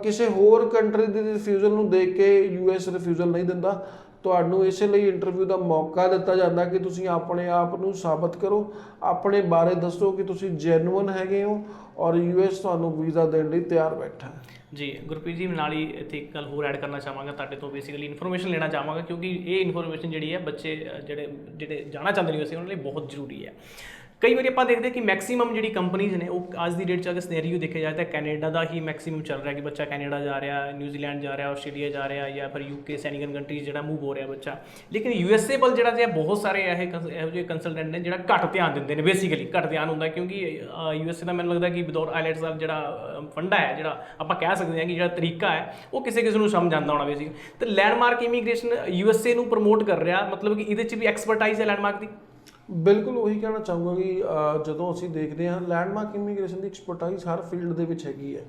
ਕਿਸੇ ਹੋਰ ਕੰਟਰੀ ਦੀ ਰਿਫਿਊਜ਼ਲ ਨੂੰ ਦੇਖ ਕੇ US ਰਿਫਿਊਜ਼ਲ ਨਹੀਂ ਦਿੰਦਾ, ਤੁਹਾਨੂੰ ਇਸੇ ਲਈ ਇੰਟਰਵਿਊ ਦਾ ਮੌਕਾ ਦਿੱਤਾ ਜਾਂਦਾ ਕਿ ਤੁਸੀਂ ਆਪਣੇ ਆਪ ਨੂੰ ਸਾਬਤ ਕਰੋ, ਆਪਣੇ ਬਾਰੇ ਦੱਸੋ ਕਿ ਤੁਸੀਂ ਜੈਨੂਅਨ ਹੈਗੇ ਹੋ ਔਰ US ਤੁਹਾਨੂੰ ਵੀਜ਼ਾ ਦੇਣ ਲਈ ਤਿਆਰ ਬੈਠਾ ਹੈ। ਜੀ ਗੁਰਪ੍ਰੀਤ ਜੀ, ਨਾਲ ਹੀ ਇੱਥੇ ਇੱਕ ਗੱਲ ਹੋਰ ਐਡ ਕਰਨਾ ਚਾਹਾਂਗਾ ਤੁਹਾਡੇ ਤੋਂ, ਬੇਸਿਕਲੀ ਇਨਫੋਰਮੇਸ਼ਨ ਲੈਣਾ ਚਾਹਾਂਗਾ ਕਿਉਂਕਿ ਇਹ ਇਨਫੋਰਮੇਸ਼ਨ ਜਿਹੜੀ ਹੈ ਬੱਚੇ ਜਿਹੜੇ ਜਾਣਾ ਚਾਹੁੰਦੇ ਨੇ USA ਉਹਨਾਂ ਲਈ ਬਹੁਤ ਜ਼ਰੂਰੀ ਹੈ। ਕਈ ਵਾਰੀ ਆਪਾਂ ਦੇਖਦੇ ਕਿ ਮੈਕਸਿਮਮ ਜਿਹੜੀ ਕੰਪਨੀਜ਼ ਨੇ ਉਹ ਅੱਜ ਦੀ ਡੇਟ 'ਚ ਅਗਰ ਸਿਨੈਰੀਓ ਦੇਖਿਆ ਜਾਏ ਤਾਂ ਕੈਨੇਡਾ ਦਾ ਹੀ ਮੈਕਸਿਮਮ ਚੱਲ ਰਿਹਾ ਕਿ ਬੱਚਾ ਕੈਨੇਡਾ ਜਾ ਰਿਹਾ, ਨਿਊਜ਼ੀਲੈਂਡ ਜਾ ਰਿਹਾ, ਆਸਟ੍ਰੇਲੀਆ ਜਾ ਰਿਹਾ, ਜਾਂ ਫਿਰ UK ਸੈਨਿਗਨ ਕੰਟਰੀਜ਼ ਜਿਹੜਾ ਮੂਵ ਹੋ ਰਿਹਾ ਬੱਚਾ। ਲੇਕਿਨ USA ਵੱਲ ਜਿਹੜਾ ਜਿਹਾ ਬਹੁਤ ਸਾਰੇ ਇਹੋ ਜਿਹੇ ਕੰਸਲਟੈਂਟ ਨੇ ਜਿਹੜਾ ਘੱਟ ਧਿਆਨ ਦਿੰਦੇ ਨੇ, ਬੇਸਿਕਲੀ ਘੱਟ ਧਿਆਨ ਹੁੰਦਾ ਕਿਉਂਕਿ USA ਦਾ ਮੈਨੂੰ ਲੱਗਦਾ ਕਿ ਵਿਦਆਊਟ ਆਈਲੈਟਸ ਦਾ ਜਿਹੜਾ ਫੰਡਾ ਹੈ, ਜਿਹੜਾ ਆਪਾਂ ਕਹਿ ਸਕਦੇ ਹਾਂ ਕਿ ਜਿਹੜਾ ਤਰੀਕਾ ਹੈ ਉਹ ਕਿਸੇ ਨੂੰ ਸਮਝ ਆਉਂਦਾ ਹੋਣਾ ਬੇਸਿਕ। ਤੇ ਲੈਂਡਮਾਰਕ ਇਮੀਗ੍ਰੇਸ਼ਨ USA ਨੂੰ ਪ੍ਰਮੋਟ ਕਰ ਰਿਹਾ, ਮਤਲਬ ਕਿ ਇਹਦੇ 'ਚ ਵੀ ਐਕਸਪਰਟਾਈਜ਼ ਹੈ ਲੈਂਡਮਾਰਕ ਦੀ। ਬਿਲਕੁਲ ਉਹੀ ਕਹਿਣਾ ਚਾਹੂੰਗਾ ਕਿ ਜਦੋਂ ਅਸੀਂ ਦੇਖਦੇ ਹਾਂ ਲੈਂਡਮਾਰਕ ਇਮੀਗ੍ਰੇਸ਼ਨ ਦੀ ਐਕਸਪਰਟਾਈਜ਼ ਹਰ ਫੀਲਡ ਦੇ ਵਿੱਚ ਹੈਗੀ ਹੈ।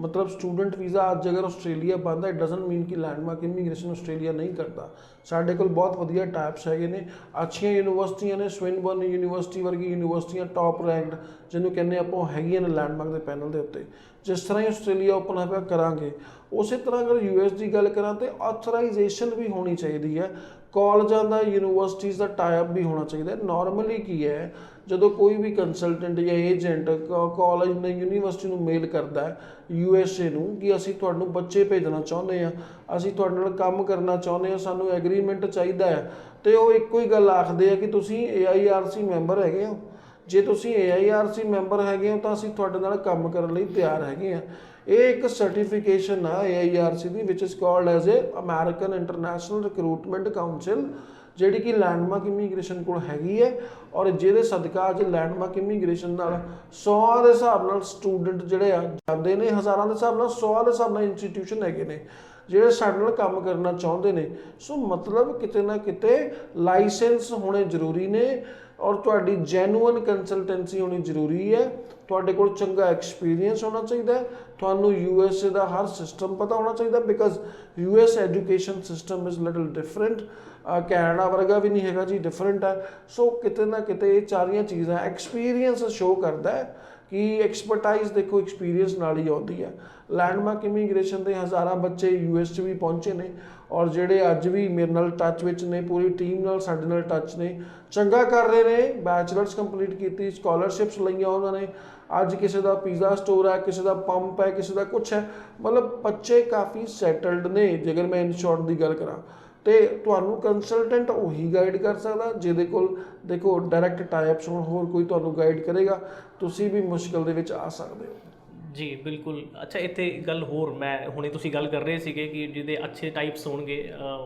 ਮਤਲਬ ਸਟੂਡੈਂਟ ਵੀਜ਼ਾ ਅੱਜ ਅਗਰ ਆਸਟ੍ਰੇਲੀਆ ਬਣਦਾ, ਇਟ ਡਜ਼ਨਟ ਮੀਨ ਕਿ ਲੈਂਡਮਾਰਕ ਇਮੀਗ੍ਰੇਸ਼ਨ ਆਸਟ੍ਰੇਲੀਆ ਨਹੀਂ ਕਰਦਾ। ਸਾਡੇ ਕੋਲ ਬਹੁਤ ਵਧੀਆ ਟਾਈਪਸ ਹੈਗੇ ਨੇ, ਅੱਛੀਆਂ ਯੂਨੀਵਰਸਿਟੀਆਂ ਨੇ, ਸਵਿਨਬਰਨ ਯੂਨੀਵਰਸਿਟੀ ਵਰਗੀ ਯੂਨੀਵਰਸਿਟੀਆਂ ਟੌਪ ਰੈਂਕਡ ਜਿਹਨੂੰ ਕਹਿੰਦੇ ਆਪਾਂ ਹੈਗੀਆਂ ਨੇ ਲੈਂਡਮਾਰਕ ਦੇ ਪੈਨਲ ਦੇ ਉੱਤੇ। ਜਿਸ ਤਰ੍ਹਾਂ ਹੀ ਆਸਟ੍ਰੇਲੀਆ ਓਪਨ ਆਪਾਂ ਕਰਾਂਗੇ, ਉਸੇ ਤਰ੍ਹਾਂ ਅਗਰ US ਦੀ ਗੱਲ ਕਰਾਂ ਤਾਂ ਆਥੋਰਾਈਜੇਸ਼ਨ ਵੀ ਹੋਣੀ ਚਾਹੀਦੀ ਹੈ, ਕਾਲਜਾਂ ਦਾ ਯੂਨੀਵਰਸਿਟੀਜ਼ ਦਾ ਟਾਈਪ ਵੀ ਹੋਣਾ ਚਾਹੀਦਾ। ਨਾਰਮਲੀ ਕੀ ਹੈ, ਜਦੋਂ ਕੋਈ ਵੀ ਕੰਸਲਟੈਂਟ ਜਾਂ ਏਜੰਟ ਕਾਲਜ ਨੇ ਯੂਨੀਵਰਸਿਟੀ ਨੂੰ ਮੇਲ ਕਰਦਾ ਹੈ USA ਨੂੰ ਕਿ ਅਸੀਂ ਤੁਹਾਨੂੰ ਬੱਚੇ ਭੇਜਣਾ ਚਾਹੁੰਦੇ ਹਾਂ, ਅਸੀਂ ਤੁਹਾਡੇ ਨਾਲ ਕੰਮ ਕਰਨਾ ਚਾਹੁੰਦੇ ਹਾਂ, ਸਾਨੂੰ ਐਗਰੀਮੈਂਟ ਚਾਹੀਦਾ ਹੈ, ਤੇ ਉਹ ਇੱਕੋ ਹੀ ਗੱਲ ਆਖਦੇ ਆ ਕਿ ਤੁਸੀਂ AIRC ਮੈਂਬਰ ਹੈਗੇ ਹੋ। ਜੇ ਤੁਸੀਂ AIRC ਮੈਂਬਰ ਹੈਗੇ ਹੋ ਤਾਂ ਅਸੀਂ ਤੁਹਾਡੇ ਨਾਲ ਕੰਮ ਕਰਨ ਲਈ ਤਿਆਰ ਹੈਗੇ ਹਾਂ। ਇਹ ਇੱਕ ਸਰਟੀਫਿਕੇਸ਼ਨ ਆ AIRC ਦੀ, which is called as a American International Recruitment Council, ਜਿਹੜੀ ਕਿ ਲੈਂਡਮਾਰਕ ਇਮੀਗ੍ਰੇਸ਼ਨ ਕੋਲ ਹੈਗੀ ਹੈ, ਔਰ ਜਿਹਦੇ ਸਦਕਾ ਅੱਜ ਲੈਂਡਮਾਰਕ ਇਮੀਗ੍ਰੇਸ਼ਨ ਨਾਲ 100 ਦੇ ਹਿਸਾਬ ਨਾਲ ਸਟੂਡੈਂਟ ਜਿਹੜੇ ਆ ਜਾਂਦੇ ਨੇ, ਹਜ਼ਾਰਾਂ ਦੇ ਹਿਸਾਬ ਨਾਲ 100 ਦੇ ਹਿਸਾਬ ਨਾਲ ਇੰਸਟੀਟਿਊਸ਼ਨ ਹੈਗੇ ਨੇ ਜਿਹੜੇ ਸਾਡੇ ਨਾਲ ਕੰਮ ਕਰਨਾ ਚਾਹੁੰਦੇ ਨੇ। ਸੋ ਮਤਲਬ ਕਿਤੇ ਨਾ ਕਿਤੇ ਲਾਇਸੈਂਸ ਹੋਣੇ ਜ਼ਰੂਰੀ ਨੇ ਔਰ ਤੁਹਾਡੀ ਜੈਨੂਅਨ ਕੰਸਲਟੈਂਸੀ ਹੋਣੀ ਜ਼ਰੂਰੀ ਹੈ। ਤੁਹਾਡੇ ਕੋਲ ਚੰਗਾ ਐਕਸਪੀਰੀਅੰਸ ਹੋਣਾ ਚਾਹੀਦਾ, ਤੁਹਾਨੂੰ USA ਦਾ ਹਰ ਸਿਸਟਮ ਪਤਾ ਹੋਣਾ ਚਾਹੀਦਾ, because US education system is little different. Canada ਵਰਗਾ ਵੀ ਨਹੀਂ ਹੈਗਾ ਜੀ, ਡਿਫਰੈਂਟ ਹੈ। ਸੋ ਕਿਤੇ ਨਾ ਕਿਤੇ ਇਹ ਸਾਰੀਆਂ ਚੀਜ਼ਾਂ ਐਕਸਪੀਰੀਅੰਸ ਸ਼ੋ ਕਰਦਾ ਹੈ ਕਿ ਐਕਸਪਰਟਾਈਜ਼ ਦੇਖੋ ਐਕਸਪੀਰੀਅੰਸ ਨਾਲ ਹੀ ਆਉਂਦੀ ਹੈ। ਲੈਂਡਮਾਰਕ ਇਮੀਗ੍ਰੇਸ਼ਨ ਦੇ ਹਜ਼ਾਰਾਂ ਬੱਚੇ US 'ਚ ਵੀ ਪਹੁੰਚੇ ਨੇ ਔਰ ਜਿਹੜੇ ਅੱਜ ਵੀ ਮੇਰੇ ਨਾਲ ਟੱਚ ਵਿੱਚ ਨੇ, ਪੂਰੀ ਟੀਮ ਨਾਲ ਸਾਡੇ ਨਾਲ ਟੱਚ ਨੇ, ਚੰਗਾ ਕਰ ਰਹੇ ਨੇ। ਬੈਚਲਰਸ ਕੰਪਲੀਟ ਕੀਤੀ, ਸਕਾਲਰਸ਼ਿਪਸ ਲਈਆਂ ਉਹਨਾਂ ਨੇ, ਅੱਜ ਕਿਸੇ ਦਾ ਪੀਜ਼ਾ ਸਟੋਰ ਹੈ, ਕਿਸੇ ਦਾ ਪੰਪ ਹੈ, ਕਿਸੇ ਦਾ ਕੁਛ ਹੈ। ਮਤਲਬ ਬੱਚੇ ਕਾਫੀ ਸੈਟਲਡ ਨੇ ਜੇਕਰ ਮੈਂ ਇਨ ਸ਼ਾਰਟ ਦੀ ਗੱਲ ਕਰਾਂ। ਤੇ ਤੁਹਾਨੂੰ ਕੰਸਲਟੈਂਟ ਉਹੀ ਗਾਈਡ ਕਰ ਸਕਦਾ ਜਿਹਦੇ ਕੋਲ ਦੇਖੋ ਡਾਇਰੈਕਟ ਟਾਈਪਸ ਹੋਣ, ਹੋਰ ਕੋਈ ਤੁਹਾਨੂੰ ਗਾਈਡ ਕਰੇਗਾ ਤੁਸੀਂ ਵੀ ਮੁਸ਼ਕਿਲ ਦੇ ਵਿੱਚ ਆ ਸਕਦੇ ਹੋ। ਜੀ ਬਿਲਕੁਲ। ਅੱਛਾ, ਇੱਥੇ ਗੱਲ ਹੋਰ, ਮੈਂ ਹੁਣੇ ਤੁਸੀਂ ਗੱਲ ਕਰ ਰਹੇ ਸੀਗੇ ਕਿ ਜਿਹਦੇ ਅੱਛੇ ਟਾਈਪਸ ਹੋਣਗੇ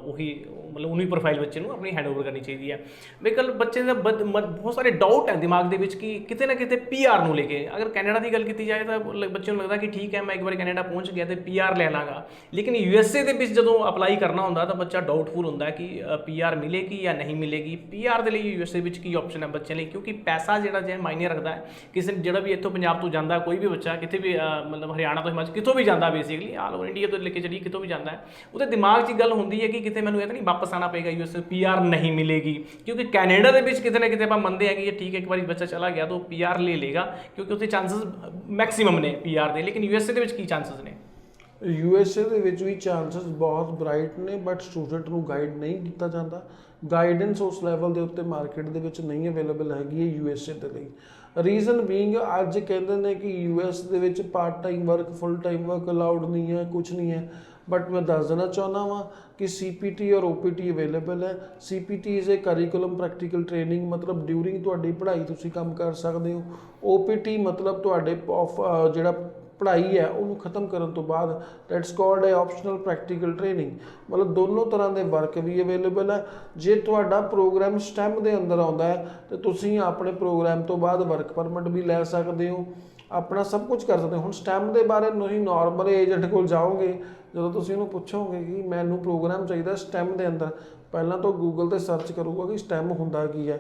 ਉਹੀ ਮਤਲਬ ਉਹਨੂੰ ਪ੍ਰੋਫਾਈਲ ਬੱਚੇ ਨੂੰ ਆਪਣੀ ਹੈਂਡਓਵਰ ਕਰਨੀ ਚਾਹੀਦੀ ਹੈ। ਬਈ ਕੱਲ ਬੱਚੇ ਦਾ ਬਹੁਤ ਸਾਰੇ ਡਾਊਟ ਹੈ ਦਿਮਾਗ ਦੇ ਵਿੱਚ ਕਿ ਕਿਤੇ ਨਾ ਕਿਤੇ PR ਨੂੰ ਲੈ ਕੇ, ਅਗਰ ਕੈਨੇਡਾ ਦੀ ਗੱਲ ਕੀਤੀ ਜਾਏ ਤਾਂ ਬੱਚੇ ਨੂੰ ਲੱਗਦਾ ਕਿ ਠੀਕ ਹੈ ਮੈਂ ਇੱਕ ਵਾਰੀ ਕੈਨੇਡਾ ਪਹੁੰਚ ਗਿਆ ਤੇ PR ਲੈ ਲਾਂਗਾ, ਲੇਕਿਨ USA ਦੇ ਵਿੱਚ ਜਦੋਂ ਅਪਲਾਈ ਕਰਨਾ ਹੁੰਦਾ ਤਾਂ ਬੱਚਾ ਡਾਊਟਫੁਲ ਹੁੰਦਾ ਕਿ PR ਮਿਲੇਗੀ ਜਾਂ ਨਹੀਂ ਮਿਲੇਗੀ। PR ਦੇ ਲਈ USA ਵਿੱਚ ਕੀ ਆਪਸ਼ਨ ਹੈ ਬੱਚਿਆਂ ਲਈ, ਕਿਉਂਕਿ ਪੈਸਾ ਜਿਹੜਾ ਜੇ ਮਾਇਨੇ ਰੱਖਦਾ ਹੈ। ਕਿਸੇ ਜਿਹੜਾ ਵੀ ਇੱਥੋਂ ਪੰਜਾਬ ਤੋਂ ਜਾਂਦਾ ਕੋਈ ਵੀ ਬੱਚਾ ਕਿਤੇ ਵੀ ਮਤਲਬ ਹਰਿਆਣਾ ਤੋਂ ਹਿਮਾਚਲ ਕਿਤੋਂ ਵੀ ਜਾਂਦਾ, ਬੇਸਿਕਲੀ ਆਲ ਓਵਰ ਇੰਡੀਆ ਤੋਂ ਲੈ ਕੇ ਚਲੀਏ ਕਿਤੋਂ ਵੀ ਜਾਂਦਾ ਹੈ, ਉਹਦੇ ਦਿਮਾਗ 'ਚ ਗੱਲ ਹੁੰਦੀ ਹੈ ਕਿ ਕਿਤੇ ਮੈਨੂੰ ਇਹ ਤਾਂ ਨਹੀਂ ਵਾਪਸ ਆਉਣਾ ਪਏਗਾ US, PR ਨਹੀਂ ਮਿਲੇਗੀ। ਕਿਉਂਕਿ ਕੈਨੇਡਾ ਦੇ ਵਿੱਚ ਕਿਤੇ ਨਾ ਕਿਤੇ ਆਪਾਂ ਮੰਨਦੇ ਹਾਂ ਕਿ ਇਹ ਠੀਕ ਹੈ ਇੱਕ ਵਾਰੀ ਬੱਚਾ ਚਲਾ ਗਿਆ ਤਾਂ ਉਹ PR ਲੈ ਲੇਗਾ ਕਿਉਂਕਿ ਉੱਥੇ ਚਾਂਸਸ ਮੈਕਸਿਮਮ ਨੇ PR ਦੇ। ਲੇਕਿਨ USA ਦੇ ਵਿੱਚ ਕੀ ਚਾਂਸਸ ਨੇ? USA ਦੇ ਵਿੱਚ ਵੀ ਚਾਂਸਸ ਬਹੁਤ ਬ੍ਰਾਈਟ ਨੇ, ਬਟ ਸਟੂਡੈਂਟ ਨੂੰ ਗਾਈਡ ਨਹੀਂ ਕੀਤਾ ਜਾਂਦਾ। ਗਾਈਡੈਂਸ ਉਸ ਲੈਵਲ ਦੇ ਉੱਤੇ ਮਾਰਕੀਟ ਦੇ ਵਿੱਚ ਨਹੀਂ ਅਵੇਲੇਬਲ ਹੈਗੀ ਹੈ USA ਦੇ ਲਈ। ਰੀਜ਼ਨ ਬੀਇੰਗ ਅੱਜ ਕਹਿੰਦੇ ਨੇ ਕਿ US ਦੇ ਵਿੱਚ part time work, full time work allowed ਨਹੀਂ ਹੈ, ਕੁਛ ਨਹੀਂ ਹੈ। ਬਟ ਮੈਂ ਦੱਸ ਦੇਣਾ ਚਾਹੁੰਦਾ ਵਾਂ ਕਿ CPT ਔਰ OPT ਅਵੇਲੇਬਲ ਹੈ। CPT is a curriculum practical training, ਮਤਲਬ ਡਿਊਰਿੰਗ ਤੁਹਾਡੀ ਪੜ੍ਹਾਈ ਤੁਸੀਂ ਕੰਮ ਕਰ ਸਕਦੇ ਹੋ। OPT ਮਤਲਬ ਤੁਹਾਡੇ ਜਿਹੜਾ ਪੜ੍ਹਾਈ ਹੈ ਉਹਨੂੰ ਖਤਮ ਕਰਨ ਤੋਂ ਬਾਅਦ, that's called A optional practical training. ਮਤਲਬ ਦੋਨੋਂ ਤਰ੍ਹਾਂ ਦੇ ਵਰਕ ਵੀ ਅਵੇਲੇਬਲ ਹੈ। ਜੇ ਤੁਹਾਡਾ ਪ੍ਰੋਗਰਾਮ STEM ਦੇ ਅੰਦਰ ਆਉਂਦਾ ਹੈ ਤਾਂ ਤੁਸੀਂ ਆਪਣੇ ਪ੍ਰੋਗਰਾਮ ਤੋਂ ਬਾਅਦ ਵਰਕ ਪਰਮਿਟ ਵੀ ਲੈ ਸਕਦੇ ਹੋ, ਆਪਣਾ ਸਭ ਕੁਝ ਕਰ ਸਕਦੇ ਹੋ। ਹੁਣ STEM ਦੇ ਬਾਰੇ ਤੁਸੀਂ ਨਾਰਮਲ ਏਜੰਟ ਕੋਲ ਜਾਓਗੇ, ਜਦੋਂ ਤੁਸੀਂ ਉਹਨੂੰ ਪੁੱਛੋਗੇ ਕਿ ਮੈਨੂੰ ਪ੍ਰੋਗਰਾਮ ਚਾਹੀਦਾ STEM ਦੇ ਅੰਦਰ, ਪਹਿਲਾਂ ਤਾਂ ਗੂਗਲ 'ਤੇ ਸਰਚ ਕਰੂਗਾ ਕਿ STEM ਹੁੰਦਾ ਕੀ ਹੈ,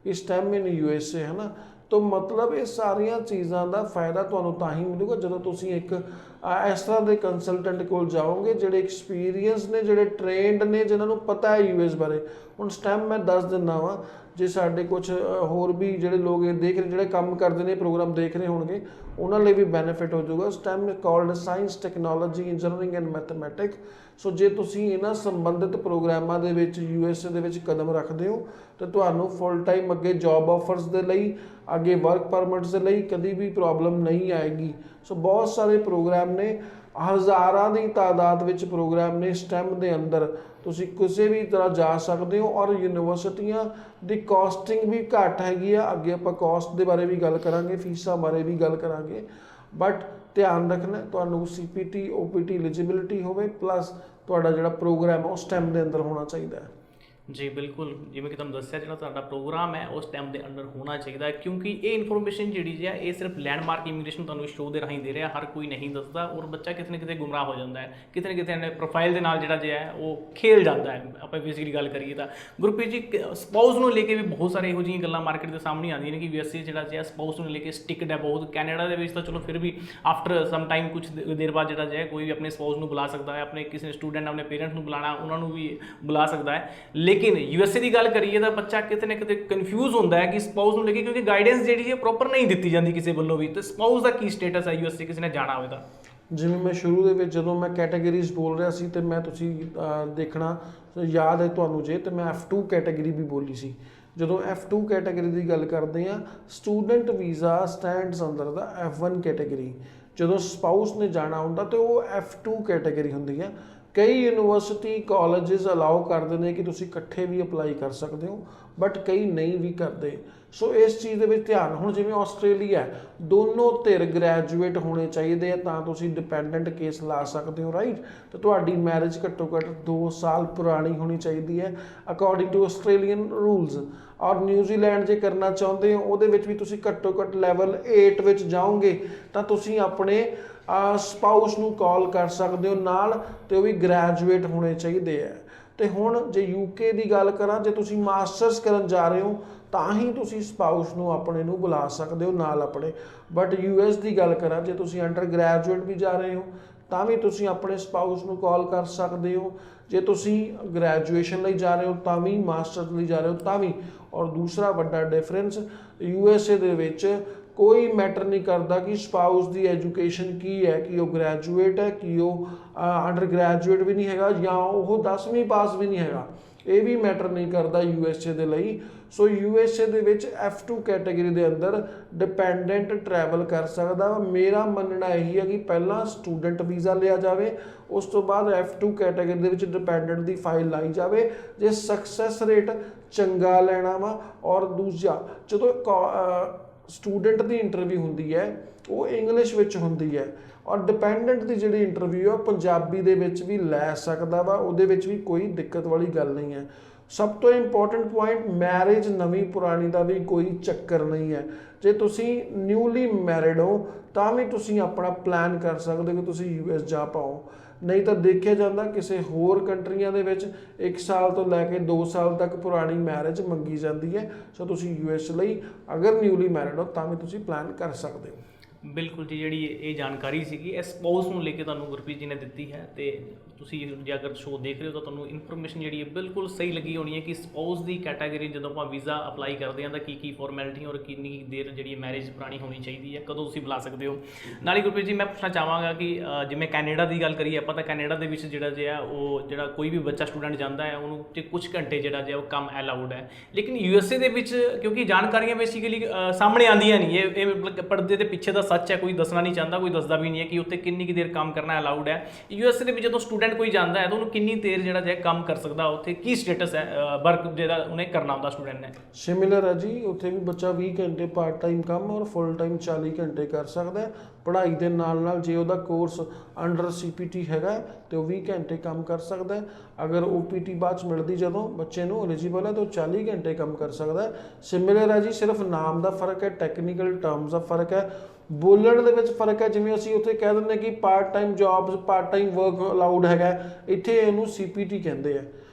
ਕਿ STEM ਇਨ USA ਹੈ ਨਾ। तो मतलब ये सारिया चीज़ों का फायदा तुहानूं तां ही मिलेगा जो तुसीं एक इस तरह के कंसलटेंट कोल जाओगे जिहड़े एक्सपीरियंस ने, जिहड़े ट्रेंड ने, जिन्होंने पता है US बारे। हुण STEM मैं दस दिना वा, जे साडे कुछ होर भी जिहड़े लोग ये देख रहे, जिहड़े काम करते हैं प्रोग्राम देख रहे होणगे, उन्हां लई भी बेनीफिट हो जाऊगा। STEM called science, technology, engineering and mathematic. So जे तुसीं इन्हां संबंधित प्रोग्रामां दे विच USA दे विच कदम रखते हो तो तुहानूं फुल टाइम अगे जॉब ऑफर्स दे लई, अगे वर्क परमिट्स दे लई कदी भी प्रॉब्लम नहीं आएगी। सो बहुत सारे प्रोग्राम ने, हज़ारां दी तादाद विच प्रोग्राम ने STEM दे अंदर, तुसीं किसी भी तरह जा सकते हो। और यूनिवर्सिटियां दी कॉस्टिंग भी घट हैगी आ, अगे आपां कॉस्ट दे बारे भी गल करांगे, फीसां बारे भी गल करांगे। बट ध्यान रखना तुहानूं CPT OPT एलिजिबिलिटी होवे, प्लस तुहाडा जिहड़ा प्रोग्राम है वो STEM दे अंदर होना चाहिए। जी बिल्कुल, जिवें कि तुहानूं दस्सिया जिहड़ा तुहाडा प्रोग्राम है उस टाइम के अंडर होना चाहिए, क्योंकि ये इन्फॉर्मेशन जी है ये सिर्फ लैंडमार्क इमीग्रेशन तुहानूं शो के राही दे रहा, हर कोई नहीं दसदा। और बच्चा किते ना किते गुमराह हो जाता है, किते ना किते प्रोफाइल के नाल जिहड़ा जो है वो खेल जाता है। आप बेसिकली गल करिए तो गुरप्रीत जी, स्पाउस नूं लेके भी बहुत सारे इहो जिहियां गल्लां मार्केट के सामने आउंदियां ने कि USA जिहड़ा जो है स्पाउस नूं लेके स्टिक्ड है बहुत। कैनेडा दे विच तां चलो फिर भी आफ्टर सम टाइम कुछ देर बाद जिहड़ा जो है कोई भी अपने स्पाउस नूं बुला सकता है, अपने किसी स्टूडेंट अपने पेरेंट्स नूं बुलाना उन्होंने भी बुला सकता है। लेकिन USA की गल करिए तो बच्चा किते ना किते कन्फ्यूज होता है कि स्पाउस नूं लेके, क्योंकि गाइडेंस जिहड़ी है प्रॉपर नहीं दी जाती किसी वालों भी। तो स्पाउस का की स्टेटस है USA किसी ने जाना होवे तां? जिवें मैं शुरू दे विच जदों मैं कैटेगरीज बोल रहा सी, तो मैं तुसीं देखना याद है तुहानूं जे, तो मैं F2 कैटेगरी भी बोली सी। जदों F2 कैटेगरी की गल करते हैं, स्टूडेंट वीज़ा स्टैंड्स अंदर दा F1 कैटेगरी। जदों स्पाउस ने जाना हुंदा तो वो F2 कैटेगरी हुंदी है। कई यूनिवर्सिटी कॉलेजेस अलाउ करते हैं कि तुसीं इकट्ठे भी अपलाई कर सकते हो, बट कई नहीं भी करते। सो इस चीज़ के ध्यान, हुण जिवें आस्ट्रेलिया है, दोनों धिर ग्रैजुएट होने चाहिए तां तुसीं डिपेंडेंट केस ला सकते हो, राइट। तो तुहाडी मैरिज घट्टो घट्ट 2 साल पुरानी होनी चाहिए है अकॉर्डिंग टू आस्ट्रेलियन रूल्स। और न्यूजीलैंड जे करना चाहते हो उहदे विच भी तुसीं घट्टो घट्ट लैवल 8 विच जाओगे तां तुसीं अपने ਸਪਾਊਸ ਨੂੰ ਕਾਲ ਕਰ ਸਕਦੇ ਹੋ ਨਾਲ, ਤੇ ਉਹ ਵੀ ਗ੍ਰੈਜੂਏਟ ਹੋਣੇ ਚਾਹੀਦੇ ਆ। ਤੇ ਹੁਣ ਜੇ ਯੂਕੇ ਦੀ ਗੱਲ ਕਰਾਂ, ਜੇ ਤੁਸੀਂ ਮਾਸਟਰਸ ਕਰਨ ਜਾ ਰਹੇ ਹੋ ਤਾਂ ਹੀ ਤੁਸੀਂ ਸਪਾਊਸ ਨੂੰ ਆਪਣੇ ਨੂੰ ਬੁਲਾ ਸਕਦੇ ਹੋ ਨਾਲ ਆਪਣੇ। ਬਟ ਯੂਐਸ ਦੀ ਗੱਲ ਕਰਾਂ, ਜੇ ਤੁਸੀਂ ਅੰਡਰ ਗ੍ਰੈਜੂਏਟ ਵੀ ਜਾ ਰਹੇ ਹੋ ਤਾਂ ਵੀ ਤੁਸੀਂ ਆਪਣੇ ਸਪਾਊਸ ਨੂੰ ਕਾਲ ਕਰ ਸਕਦੇ ਹੋ। ਜੇ ਤੁਸੀਂ ਗ੍ਰੈਜੂਏਸ਼ਨ ਲਈ ਜਾ ਰਹੇ ਹੋ ਤਾਂ ਵੀ, ਮਾਸਟਰਸ ਲਈ ਜਾ ਰਹੇ ਹੋ ਤਾਂ ਵੀ। ਔਰ ਦੂਸਰਾ ਵੱਡਾ ਡਿਫਰੈਂਸ, USA ਦੇ ਵਿੱਚ ਕੋਈ ਮੈਟਰ ਨਹੀਂ ਕਰਦਾ ਕਿ ਸਪਾਊਸ ਦੀ ਐਜੂਕੇਸ਼ਨ ਕੀ ਹੈ, ਕਿ ਉਹ ਗ੍ਰੈਜੂਏਟ ਹੈ, ਕਿ ਉਹ ਅੰਡਰ ਗ੍ਰੈਜੂਏਟ ਵੀ ਨਹੀਂ ਹੈਗਾ, ਜਾਂ ਉਹ 10ਵੀਂ ਪਾਸ ਵੀ ਨਹੀਂ ਹੈਗਾ। ਇਹ ਵੀ ਮੈਟਰ ਨਹੀਂ ਕਰਦਾ USA ਦੇ ਲਈ। ਸੋ USA ਦੇ ਵਿੱਚ F2 ਕੈਟਾਗਰੀ ਦੇ ਅੰਦਰ ਡਿਪੈਂਡੈਂਟ ਟਰੈਵਲ ਕਰ ਸਕਦਾ। ਮੇਰਾ ਮੰਨਣਾ ਇਹੀ ਹੈ ਕਿ ਪਹਿਲਾਂ ਸਟੂਡੈਂਟ ਵੀਜ਼ਾ ਲਿਆ ਜਾਵੇ, ਉਸ ਤੋਂ ਬਾਅਦ F2 ਕੈਟਾਗਰੀ ਦੇ ਵਿੱਚ ਡਿਪੈਂਡੈਂਟ ਦੀ ਫਾਈਲ ਲਾਈ ਜਾਵੇ ਜੇ ਸਕਸੈਸ ਰੇਟ ਚੰਗਾ ਲੈਣਾ ਵਾ। ਔਰ ਦੂਜਾ, ਜਦੋਂ ਸਟੂਡੈਂਟ ਦੀ ਇੰਟਰਵਿਊ ਹੁੰਦੀ ਹੈ ਉਹ ਇੰਗਲਿਸ਼ ਵਿੱਚ ਹੁੰਦੀ ਹੈ, ਔਰ ਡਿਪੈਂਡੈਂਟ ਦੀ ਜਿਹੜੀ ਇੰਟਰਵਿਊ ਹੈ ਉਹ ਪੰਜਾਬੀ ਦੇ ਵਿੱਚ ਵੀ ਲੈ ਸਕਦਾ ਵਾ, ਉਹਦੇ ਵਿੱਚ ਵੀ ਕੋਈ ਦਿੱਕਤ ਵਾਲੀ ਗੱਲ ਨਹੀਂ ਹੈ। ਸਭ ਤੋਂ ਇੰਪੋਰਟੈਂਟ ਪੁਆਇੰਟ, ਮੈਰਿਜ ਨਵੀਂ ਪੁਰਾਣੀ ਦਾ ਵੀ ਕੋਈ ਚੱਕਰ ਨਹੀਂ ਹੈ। ਜੇ ਤੁਸੀਂ ਨਿਊਲੀ ਮੈਰਿਡ ਹੋ ਤਾਂ ਵੀ ਤੁਸੀਂ ਆਪਣਾ ਪਲਾਨ ਕਰ ਸਕਦੇ ਹੋ ਕਿ ਤੁਸੀਂ US ਜਾ ਪਾਓ। ਨਹੀਂ ਤਾਂ ਦੇਖਿਆ ਜਾਂਦਾ ਕਿਸੇ ਹੋਰ ਕੰਟਰੀਆਂ ਦੇ ਵਿੱਚ 1 ਸਾਲ ਤੋਂ ਲੈ ਕੇ 2 ਸਾਲ ਤੱਕ ਪੁਰਾਣੀ ਮੈਰਿਜ ਮੰਗੀ ਜਾਂਦੀ ਹੈ। ਸੋ ਤੁਸੀਂ US ਲਈ ਅਗਰ ਨਿਊਲੀ ਮੈਰਿਡ ਹੋ ਤਾਂ ਵੀ ਤੁਸੀਂ ਪਲਾਨ ਕਰ ਸਕਦੇ ਹੋ। ਬਿਲਕੁਲ ਜੀ, ਜਿਹੜੀ ਇਹ ਜਾਣਕਾਰੀ ਸੀਗੀ ਇਸ ਸਪਾਊਸ ਨੂੰ ਲੈ ਕੇ ਤੁਹਾਨੂੰ ਗੁਰਪ੍ਰੀਤ ਜੀ ਨੇ ਦਿੱਤੀ ਹੈ, ਤੇ ਤੁਸੀਂ ਜੇ ਅਗਰ ਸ਼ੋਅ ਦੇਖ ਰਹੇ ਹੋ ਤਾਂ ਤੁਹਾਨੂੰ ਇਨਫੋਰਮੇਸ਼ਨ ਜਿਹੜੀ ਹੈ ਬਿਲਕੁਲ ਸਹੀ ਲੱਗੀ ਹੋਣੀ ਹੈ ਕਿ ਸਪਾਊਸ ਦੀ ਕੈਟਾਗਰੀ ਜਦੋਂ ਆਪਾਂ ਵੀਜ਼ਾ ਅਪਲਾਈ ਕਰਦੇ ਹਾਂ ਤਾਂ ਕੀ ਫਾਰਮੈਲਿਟੀ ਔਰ ਕਿੰਨੀ ਦੇਰ ਜਿਹੜੀ ਮੈਰਿਜ ਪੁਰਾਣੀ ਹੋਣੀ ਚਾਹੀਦੀ ਹੈ, ਕਦੋਂ ਤੁਸੀਂ ਬੁਲਾ ਸਕਦੇ ਹੋ। ਨਾਲ ਹੀ ਗੁਰਪ੍ਰੀਤ ਜੀ ਮੈਂ ਪੁੱਛਣਾ ਚਾਹਾਂਗਾ ਕਿ ਜਿਵੇਂ ਕੈਨੇਡਾ ਦੀ ਗੱਲ ਕਰੀਏ ਆਪਾਂ, ਤਾਂ ਕੈਨੇਡਾ ਦੇ ਵਿੱਚ ਜਿਹੜਾ ਉਹ ਜਿਹੜਾ ਕੋਈ ਵੀ ਬੱਚਾ ਸਟੂਡੈਂਟ ਜਾਂਦਾ ਹੈ ਉਹਨੂੰ ਤੇ ਕੁਝ ਘੰਟੇ ਜਿਹੜਾ ਉਹ ਕੰਮ ਅਲਾਉਡ ਹੈ, ਲੇਕਿਨ USA ਦੇ ਵਿੱਚ ਕਿਉਂਕਿ ਜਾਣਕਾਰੀਆਂ ਬੇਸਿਕਲੀ ਸਾਹਮਣੇ ਆਉਂਦੀਆਂ ਨਹੀਂ, ਇਹ ਮਤਲਬ ਪਰਦੇ ਦੇ ਪਿੱਛੇ ਦਾ ਸੱਚ ਹੈ, ਕੋਈ ਦੱਸਣਾ ਨਹੀਂ ਚਾਹੁੰਦਾ, ਕੋਈ ਦੱਸਦਾ ਵੀ ਨਹੀਂ ਹੈ ਕਿ ਉੱਥੇ ਕਿੰਨੀ ਕੁ ਦੇਰ ਕੰਮ ਕਰਨਾ ਅਲਾਉਡ ਹੈ। USA ਦੇ ਵਿੱਚ ਜਦੋਂ ਸਟੂਡੈਂਟ ਕੋਈ ਜਾਂਦਾ ਹੈ ਤਾਂ ਉਹਨੂੰ ਕਿੰਨੀ ਦੇਰ ਜਿਹੜਾ ਕੰਮ ਕਰ ਸਕਦਾ, ਉੱਥੇ ਕੀ ਸਟੇਟਸ ਹੈ ਵਰਕ ਜਿਹੜਾ ਉਹਨੇ ਕਰਨਾ ਹੁੰਦਾ ਸਟੂਡੈਂਟ ਨੇ? ਸਿਮਿਲਰ ਹੈ ਜੀ, ਉੱਥੇ ਵੀ ਬੱਚਾ 20 ਘੰਟੇ ਪਾਰਟ ਟਾਈਮ ਕੰਮ ਔਰ ਫੁੱਲ ਟਾਈਮ 40 ਘੰਟੇ ਕਰ ਸਕਦਾ ਹੈ। ਪੜ੍ਹਾਈ ਦੇ ਨਾਲ ਨਾਲ ਜੇ ਉਹਦਾ ਕੋਰਸ ਅੰਡਰ CPT ਹੈਗਾ ਤੇ ਉਹ 20 ਘੰਟੇ ਕੰਮ ਕਰ ਸਕਦਾ ਹੈ। ਅਗਰ OPT ਬਾਅਦ 'ਚ ਮਿਲਦੀ ਜਦੋਂ ਬੱਚੇ ਨੂੰ ਐਲੀਜੀਬਲ ਹੈ ਤਾਂ ਉਹ 40 ਘੰਟੇ ਕੰਮ ਕਰ ਸਕਦਾ ਹੈ। ਸਿਮਿਲਰ ਹੈ ਜੀ, ਸਿਰਫ ਨਾਮ ਦਾ ਫਰਕ ਹੈ, ਟੈਕਨੀਕਲ ਟਰਮਸ ਦਾ ਫਰਕ ਹੈ, ਬੋਲਣ ਦੇ ਵਿੱਚ ਫਰਕ ਹੈ। ਜਿਵੇਂ ਅਸੀਂ ਉੱਥੇ ਕਹਿ ਦਿੰਦੇ ਕਿ part time jobs, part time work allowed ਹੈਗਾ, ਇੱਥੇ ਇਹਨੂੰ CPT ਕਹਿੰਦੇ ਆ।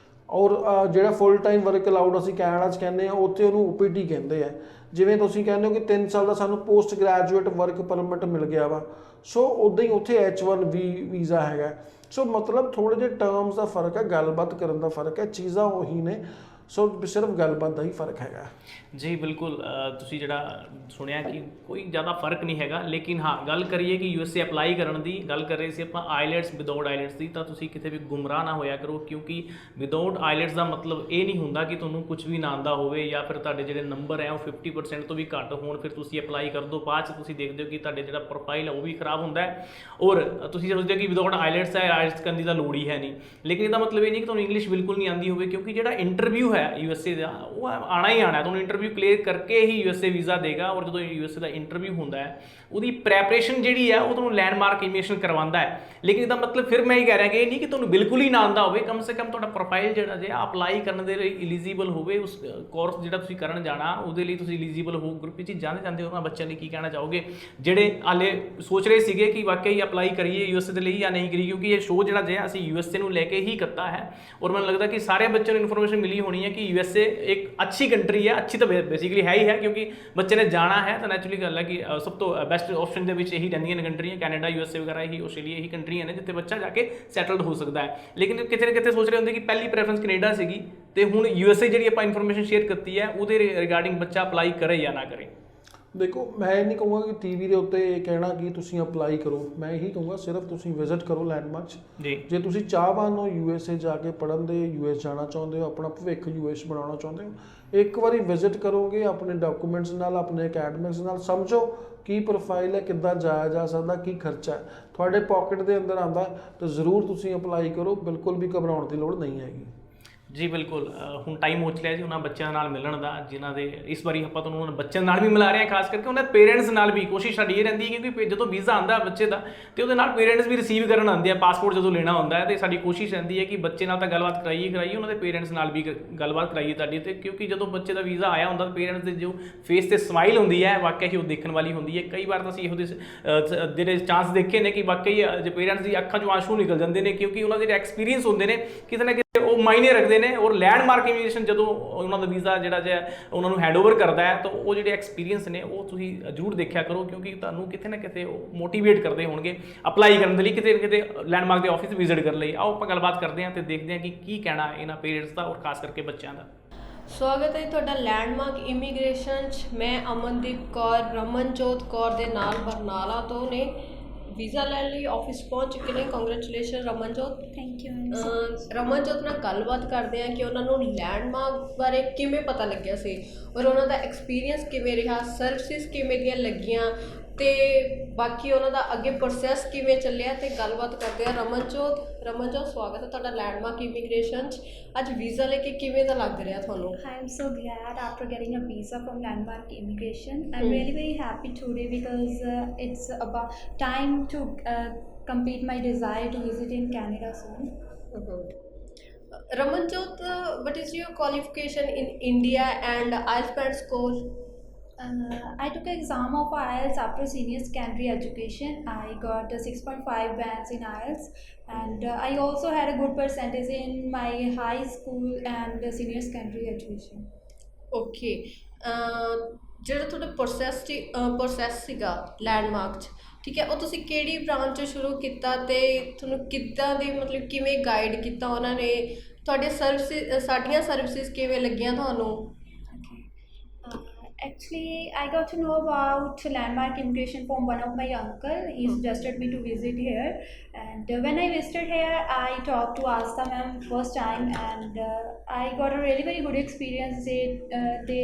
ਔਰ ਜਿਹੜਾ ਫੁੱਲ ਟਾਈਮ ਵਰਕ ਅਲਾਉਡ ਅਸੀਂ ਕੈਨੇਡਾ 'ਚ ਕਹਿੰਦੇ ਆ, ਉੱਥੇ ਉਹਨੂੰ OPT ਕਹਿੰਦੇ ਆ। ਜਿਵੇਂ ਤੁਸੀਂ ਕਹਿੰਦੇ ਹੋ ਕਿ 3 ਸਾਲ ਦਾ ਸਾਨੂੰ ਪੋਸਟ ਗ੍ਰੈਜੂਏਟ ਵਰਕ ਪਰਮਿਟ ਮਿਲ ਗਿਆ ਵਾ, ਸੋ ਉੱਦਾਂ ਹੀ ਉੱਥੇ H1B ਵੀਜ਼ਾ ਹੈਗਾ। ਸੋ ਮਤਲਬ ਥੋੜ੍ਹੇ ਜਿਹੇ ਟਰਮਸ ਦਾ ਫਰਕ ਹੈ, ਗੱਲਬਾਤ ਕਰਨ ਦਾ ਫਰਕ ਹੈ, ਚੀਜ਼ਾਂ ਉਹੀ ਨੇ। ਸੋ ਸਿਰਫ ਗੱਲਬਾਤ ਦਾ ਹੀ ਫਰਕ ਹੈਗਾ ਜੀ। ਬਿਲਕੁਲ, ਤੁਸੀਂ ਜਿਹੜਾ ਸੁਣਿਆ ਕਿ ਕੋਈ ਜ਼ਿਆਦਾ ਫਰਕ ਨਹੀਂ ਹੈਗਾ, ਲੇਕਿਨ ਹਾਂ ਗੱਲ ਕਰੀਏ ਕਿ USA ਅਪਲਾਈ ਕਰਨ ਦੀ ਗੱਲ ਕਰ ਰਹੇ ਸੀ ਆਪਾਂ ਆਈਲੈਟਸ ਵਿਦਆਊਟ ਆਈਲੈਟਸ ਦੀ, ਤਾਂ ਤੁਸੀਂ ਕਿਤੇ ਵੀ ਗੁੰਮਰਾਹ ਨਾ ਹੋਇਆ ਕਰੋ, ਕਿਉਂਕਿ ਵਿਦਆਊਟ ਆਈਲੈਟਸ ਦਾ ਮਤਲਬ ਇਹ ਨਹੀਂ ਹੁੰਦਾ ਕਿ ਤੁਹਾਨੂੰ ਕੁਝ ਵੀ ਨਾ ਆਉਂਦਾ ਹੋਵੇ ਜਾਂ ਫਿਰ ਤੁਹਾਡੇ ਜਿਹੜੇ ਨੰਬਰ ਹੈ ਉਹ 50% ਤੋਂ ਵੀ ਘੱਟ ਹੋਣ, ਫਿਰ ਤੁਸੀਂ ਅਪਲਾਈ ਕਰ ਦਿਓ, ਬਾਅਦ 'ਚ ਤੁਸੀਂ ਦੇਖਦੇ ਹੋ ਕਿ ਤੁਹਾਡੇ ਜਿਹੜਾ ਪ੍ਰੋਫਾਈਲ ਹੈ ਉਹ ਵੀ ਖਰਾਬ ਹੁੰਦਾ ਹੈ। ਔਰ ਤੁਸੀਂ ਸੋਚਦੇ ਹੋ ਕਿ ਵਿਦਆਊਟ ਆਈਲੈਟਸ ਹੈ, ਆਈਲੈਟਸ ਕਰਨ ਦੀ ਤਾਂ ਲੋੜ ਹੀ ਹੈ ਨਹੀਂ, ਲੇਕਿਨ ਇਹਦਾ ਮਤਲਬ ਇਹ ਨਹੀਂ ਕਿ ਤੁਹਾਨੂੰ ਇੰਗਲਿਸ਼ ਬਿਲਕੁਲ ਨਹੀਂ ਆਉਂਦੀ ਹੋਵੇ, ਕਿਉਂਕਿ ਜਿਹੜਾ ਇੰਟਰਵਿਊ ਹੈ USA ਦਾ ਉਹ ਆਉਣਾ ਹੀ ਆਉਣਾ, ਤੁਹਾਨੂੰ ਇੰਟਰਵਿਊ ਕਲੀਅਰ ਕਰਕੇ ਹੀ USA ਵੀਜ਼ਾ ਦੇਗਾ। ਔਰ ਜਦੋਂ USA ਦਾ ਇੰਟਰਵਿਊ ਹੁੰਦਾ ਹੈ ਉਹਦੀ ਪ੍ਰੈਪਰੇਸ਼ਨ ਜਿਹੜੀ ਹੈ ਉਹ ਤੁਹਾਨੂੰ ਲੈਂਡਮਾਰਕ ਇਮੀਗ੍ਰੇਸ਼ਨ ਕਰਵਾਉਂਦਾ ਹੈ, ਲੇਕਿਨ ਇਹਦਾ ਮਤਲਬ ਫਿਰ ਮੈਂ ਇਹ ਕਹਿ ਰਿਹਾ ਕਿ ਇਹ ਨਹੀਂ ਕਿ ਤੁਹਾਨੂੰ ਬਿਲਕੁਲ ਹੀ ਨਾ ਆਉਂਦਾ ਹੋਵੇ, ਕਮ ਸੇ ਕਮ ਤੁਹਾਡਾ ਪ੍ਰੋਫਾਈਲ ਜਿਹੜਾ ਜੇ ਅਪਲਾਈ ਕਰਨ ਦੇ ਲਈ ਐਲੀਜੀਬਲ ਹੋਵੇ, ਉਸ ਕੋਰਸ ਜਿਹੜਾ ਤੁਸੀਂ ਕਰਨ ਜਾਣਾ ਉਹਦੇ ਲਈ ਤੁਸੀਂ ਐਲੀਜੀਬਲ ਹੋ। ਗਰੁੱਪ ਵਿੱਚ ਜਾਂਦੇ ਹੋ ਉਹਨਾਂ ਬੱਚਿਆਂ ਲਈ ਕੀ ਕਹਿਣਾ ਚਾਹੋਗੇ ਜਿਹੜੇ ਹਾਲੇ ਸੋਚ ਰਹੇ ਸੀਗੇ ਕਿ ਵਾਕਈ ਅਪਲਾਈ ਕਰੀਏ USA ਦੇ ਲਈ ਜਾਂ ਨਹੀਂ ਕਰੀਏ, ਕਿਉਂਕਿ ਇਹ ਸ਼ੋਅ ਜਿਹੜਾ ਜੇ ਅਸੀਂ USA ਨੂੰ ਲੈ ਕੇ ਹੀ ਕੀਤਾ ਹੈ, ਔਰ ਮੈਨੂੰ ਲੱਗਦਾ ਕਿ ਸਾਰੇ ਬੱਚਿਆਂ ਨੂੰ ਇਨਫੋਰਮੇਸ਼ਨ ਮਿਲੀ ਹੋਣੀ ਹੈ ਕਿ USA ਇੱਕ ਅੱਛੀ ਕੰਟਰੀ ਹੈ, ਅੱਛੀ ਤਾਂ ਬੇਸਿਕਲੀ ਹੈ ਹੀ ਹੈ, ਕਿਉਂਕਿ ਬੱਚੇ ਨੇ ਜਾਣਾ ਹੈ ਤਾਂ ਨੈਚੁਰਲੀ ਗੱਲ ਹੈ ਕਿ ਸਭ ਤੋਂ ਬੈਸਟ ਆਪਸ਼ਨ ਦੇ ਵਿੱਚ ਇਹੀ ਰਹਿੰਦੀਆਂ ਨੇ ਕੰਟਰੀਆਂ, ਕੈਨੇਡਾ USA ਵਗੈਰਾ ਹੀ, ਆਸਟ੍ਰੇਲੀਆ ਇਹੀ ਕੰਟਰੀਆਂ ਨੇ ਜਿੱਥੇ ਬੱਚਾ ਜਾ ਕੇ ਸੈਟਲਡ ਹੋ ਸਕਦਾ ਹੈ। ਲੇਕਿਨ ਕਿਤੇ ਨਾ ਕਿਤੇ ਸੋਚ ਰਹੇ ਹੁੰਦੇ ਕਿ ਪਹਿਲੀ ਪ੍ਰੈਫਰੈਂਸ ਕੈਨੇਡਾ ਸੀਗੀ ਤੇ ਹੁਣ USA ਜਿਹੜੀ ਆਪਾਂ ਇਨਫੋਰਮੇਸ਼ਨ ਸ਼ੇਅਰ ਕੀਤੀ ਹੈ ਉਹਦੇ ਰਿਗਾਰਡਿੰਗ ਬੱਚਾ ਅਪਲਾਈ ਕਰੇ ਜਾਂ ਨਾ ਕਰੇ। ਦੇਖੋ, ਮੈਂ ਇਹ ਨਹੀਂ ਕਹੂੰਗਾ ਕਿ TV ਦੇ ਉੱਤੇ ਇਹ ਕਹਿਣਾ ਕਿ ਤੁਸੀਂ ਅਪਲਾਈ ਕਰੋ, ਮੈਂ ਇਹੀ ਕਹੂੰਗਾ ਸਿਰਫ ਤੁਸੀਂ ਵਿਜ਼ਿਟ ਕਰੋ ਲੈਂਡਮਾਰਕਸ ਜੀ। ਜੇ ਤੁਸੀਂ ਚਾਹਵਾਨ ਹੋ USA ਜਾ ਕੇ ਪੜ੍ਹਨ ਦੇ, US ਜਾਣਾ ਚਾਹੁੰਦੇ ਹੋ, ਆਪਣਾ ਭਵਿੱਖ US ਬਣਾਉਣਾ ਚਾਹੁੰਦੇ ਹੋ, ਇੱਕ ਵਾਰੀ ਵਿਜ਼ਿਟ ਕਰੋਗੇ ਆਪਣੇ ਡਾਕੂਮੈਂਟਸ ਨਾਲ, ਆਪਣੇ ਅਕੈਡਮਿਕਸ ਨਾਲ, ਸਮਝੋ ਕੀ ਪ੍ਰੋਫਾਈਲ ਹੈ, ਕਿੱਦਾਂ ਜਾਇਆ ਜਾ ਸਕਦਾ, ਕੀ ਖਰਚਾ ਹੈ, ਤੁਹਾਡੇ ਪੋਕਟ ਦੇ ਅੰਦਰ ਆਉਂਦਾ ਤਾਂ ਜ਼ਰੂਰ ਤੁਸੀਂ ਅਪਲਾਈ ਕਰੋ, ਬਿਲਕੁਲ ਵੀ ਘਬਰਾਉਣ ਦੀ ਲੋੜ ਨਹੀਂ ਹੈਗੀ। ਜੀ ਬਿਲਕੁਲ ਹੁਣ ਟਾਈਮ ਹੋ ਚਲਿਆ ਜੀ ਉਹਨਾਂ ਬੱਚਿਆਂ ਨਾਲ ਮਿਲਣ ਦਾ ਜਿਨ੍ਹਾਂ ਦੇ ਇਸ ਵਾਰੀ ਆਪਾਂ ਤੁਹਾਨੂੰ ਉਹਨਾਂ ਬੱਚਿਆਂ ਨਾਲ ਵੀ ਮਿਲਾ ਰਹੇ ਹਾਂ, ਖਾਸ ਕਰਕੇ ਉਹਨਾਂ ਦੇ ਪੇਰੈਂਟਸ ਨਾਲ ਵੀ। ਕੋਸ਼ਿਸ਼ ਸਾਡੀ ਇਹ ਰਹਿੰਦੀ ਹੈ ਕਿਉਂਕਿ ਜਦੋਂ ਵੀਜ਼ਾ ਆਉਂਦਾ ਬੱਚੇ ਦਾ ਤੇ ਉਹਦੇ ਨਾਲ ਪੇਰੈਂਟਸ ਵੀ ਰਿਸੀਵ ਕਰਨ ਆਉਂਦੇ ਆ, ਪਾਸਪੋਰਟ ਜਦੋਂ ਲੈਣਾ ਹੁੰਦਾ ਹੈ, ਤੇ ਸਾਡੀ ਕੋਸ਼ਿਸ਼ ਰਹਿੰਦੀ ਹੈ ਕਿ ਬੱਚੇ ਨਾਲ ਤਾਂ ਗੱਲਬਾਤ ਕਰਾਈਏ ਉਹਨਾਂ ਦੇ ਪੇਰੈਂਟਸ ਨਾਲ ਵੀ ਗੱਲਬਾਤ ਕਰਾਈਏ ਤੁਹਾਡੀ। ਤੇ ਕਿਉਂਕਿ ਜਦੋਂ ਬੱਚੇ ਦਾ ਵੀਜ਼ਾ ਆਇਆ ਹੁੰਦਾ ਤਾਂ ਪੇਰੈਂਟਸ ਦੇ ਜੋ ਫੇਸ ਤੇ ਸਮਾਈਲ ਹੁੰਦੀ ਹੈ ਵਾਕਿਆ ਹੀ ਉਹ ਦੇਖਣ ਵਾਲੀ ਹੁੰਦੀ ਹੈ। ਕਈ ਵਾਰ ਤਾਂ ਅਸੀਂ ਇਹੋ ਜਿਹੇ ਜਿਹੜੇ ਚਾਂਸ ਦੇਖੇ ਨੇ ਕਿ ਵਾਕਈ ਜੇ ਪੇਰੈਂਟਸ ਦੀ ਅੱਖਾਂ 'ਚੋਂ ਆਂਸੂ ਨਿਕਲ ਜਾਂਦੇ ਨੇ, ਕਿਉਂਕਿ ਉਹਨਾਂ ਦੇ ਜਿਹੜੇ ਐਕਸਪੀਰੀਅੰਸ ਹੁੰਦੇ ਨੇ ਕਿਤੇ ਨਾ ਕਿਤੇ ਉਹ ਮਾਇਨੇ ਰੱਖਦੇ ਨੇ। ਔਰ ਲੈਂਡਮਾਰਕ ਇਮੀਗ੍ਰੇਸ਼ਨ ਜਦੋਂ ਉਹਨਾਂ ਦਾ ਵੀਜ਼ਾ ਜਿਹੜਾ ਜਿਹਾ ਉਹਨਾਂ ਨੂੰ ਹੈਂਡਓਵਰ ਕਰਦਾ ਹੈ ਤਾਂ ਉਹ ਜਿਹੜੇ ਐਕਸਪੀਰੀਅੰਸ ਨੇ ਉਹ ਤੁਸੀਂ ਜ਼ਰੂਰ ਦੇਖਿਆ ਕਰੋ, ਕਿਉਂਕਿ ਤੁਹਾਨੂੰ ਕਿਤੇ ਨਾ ਕਿਤੇ ਉਹ ਮੋਟੀਵੇਟ ਕਰਦੇ ਹੋਣਗੇ ਅਪਲਾਈ ਕਰਨ ਦੇ ਲਈ, ਕਿਤੇ ਨਾ ਕਿਤੇ ਲੈਂਡਮਾਰਕ ਦੇ ਆਫਿਸ ਵਿਜ਼ਿਟ ਕਰਨ ਲਈ। ਆਓ ਆਪਾਂ ਗੱਲਬਾਤ ਕਰਦੇ ਹਾਂ ਤੇ ਦੇਖਦੇ ਹਾਂ ਕਿ ਕੀ ਕਹਿਣਾ ਇਹਨਾਂ ਪੇਰੈਂਟਸ ਦਾ ਔਰ ਖਾਸ ਕਰਕੇ ਬੱਚਿਆਂ ਦਾ। ਸਵਾਗਤ ਹੈ ਤੁਹਾਡਾ ਲੈਂਡਮਾਰਕ ਇਮੀਗ੍ਰੇਸ਼ਨ 'ਚ। ਮੈਂ ਅਮਨਦੀਪ ਕੌਰ ਰਮਨਜੋਤ ਕੌਰ ਦੇ ਨਾਲ ਬਰਨਾਲਾ ਤੋਂ ਨੇ। ਵੀਜ਼ਾ ਲੈਣ ਲਈ ਆਫਿਸ ਪਹੁੰਚ ਚੁੱਕੇ ਨੇ। Congratulation Ramanjot. Thank you. Ramanjot ਨਾਲ ਗੱਲਬਾਤ ਕਰਦੇ ਹਾਂ ਕਿ ਉਹਨਾਂ ਨੂੰ ਲੈਂਡਮਾਰਕ ਬਾਰੇ ਕਿਵੇਂ ਪਤਾ ਲੱਗਿਆ ਸੀ ਔਰ ਉਹਨਾਂ ਦਾ ਐਕਸਪੀਰੀਅੰਸ ਕਿਵੇਂ ਰਿਹਾ, ਸਰਵਿਸਿਜ਼ ਕਿਵੇਂ ਦੀਆਂ ਲੱਗੀਆਂ ਤੇ ਬਾਕੀ ਉਹਨਾਂ ਦਾ ਅੱਗੇ ਪ੍ਰੋਸੈਸ ਕਿਵੇਂ ਚੱਲਿਆ, ਤੇ ਗੱਲਬਾਤ ਕਰਦੇ ਹਾਂ। ਰਮਨਜੋਤ ਸਵਾਗਤ ਹੈ ਤੁਹਾਡਾ ਲੈਂਡਮਾਰਕ ਇਮੀਗ੍ਰੇਸ਼ਨ 'ਚ। ਅੱਜ ਵੀਜ਼ਾ ਲੈ ਕੇ ਕਿਵੇਂ ਦਾ ਲੱਗ ਰਿਹਾ ਤੁਹਾਨੂੰ? I am so glad after getting a visa from Landmark Immigration. I'm really very happy today because it's about time to complete my desire to visit in Canada soon. Ramanjot, what is your qualification in India and IELTS band score? I took an exam of IELTS after senior secondary education. I got a 6.5 bands in IELTS, and I also had a good percentage in my high school and senior secondary education. Okay. ਜਿਹੜਾ ਤੁਹਾਡਾ process ਸੀਗਾ landmark 'ਚ, ਠੀਕ ਹੈ, ਉਹ ਤੁਸੀਂ ਕਿਹੜੀ branch 'ਚ ਸ਼ੁਰੂ ਕੀਤਾ ਤੇ ਤੁਹਾਨੂੰ ਕਿੱਦਾਂ ਦੀ ਮਤਲਬ ਕਿਵੇਂ ਗਾਈਡ ਕੀਤਾ ਉਹਨਾਂ ਨੇ? ਤੁਹਾਡੇ ਸਾਡੀਆਂ ਸਰਵਿਸਿਜ਼ ਕਿਵੇਂ ਲੱਗੀਆਂ ਤੁਹਾਨੂੰ? Actually, I got to know about Landmark Immigration from one of my uncle. He suggested me to visit here, and when I visited here, I talked to Asta ma'am first time, and I got a really very good experience. They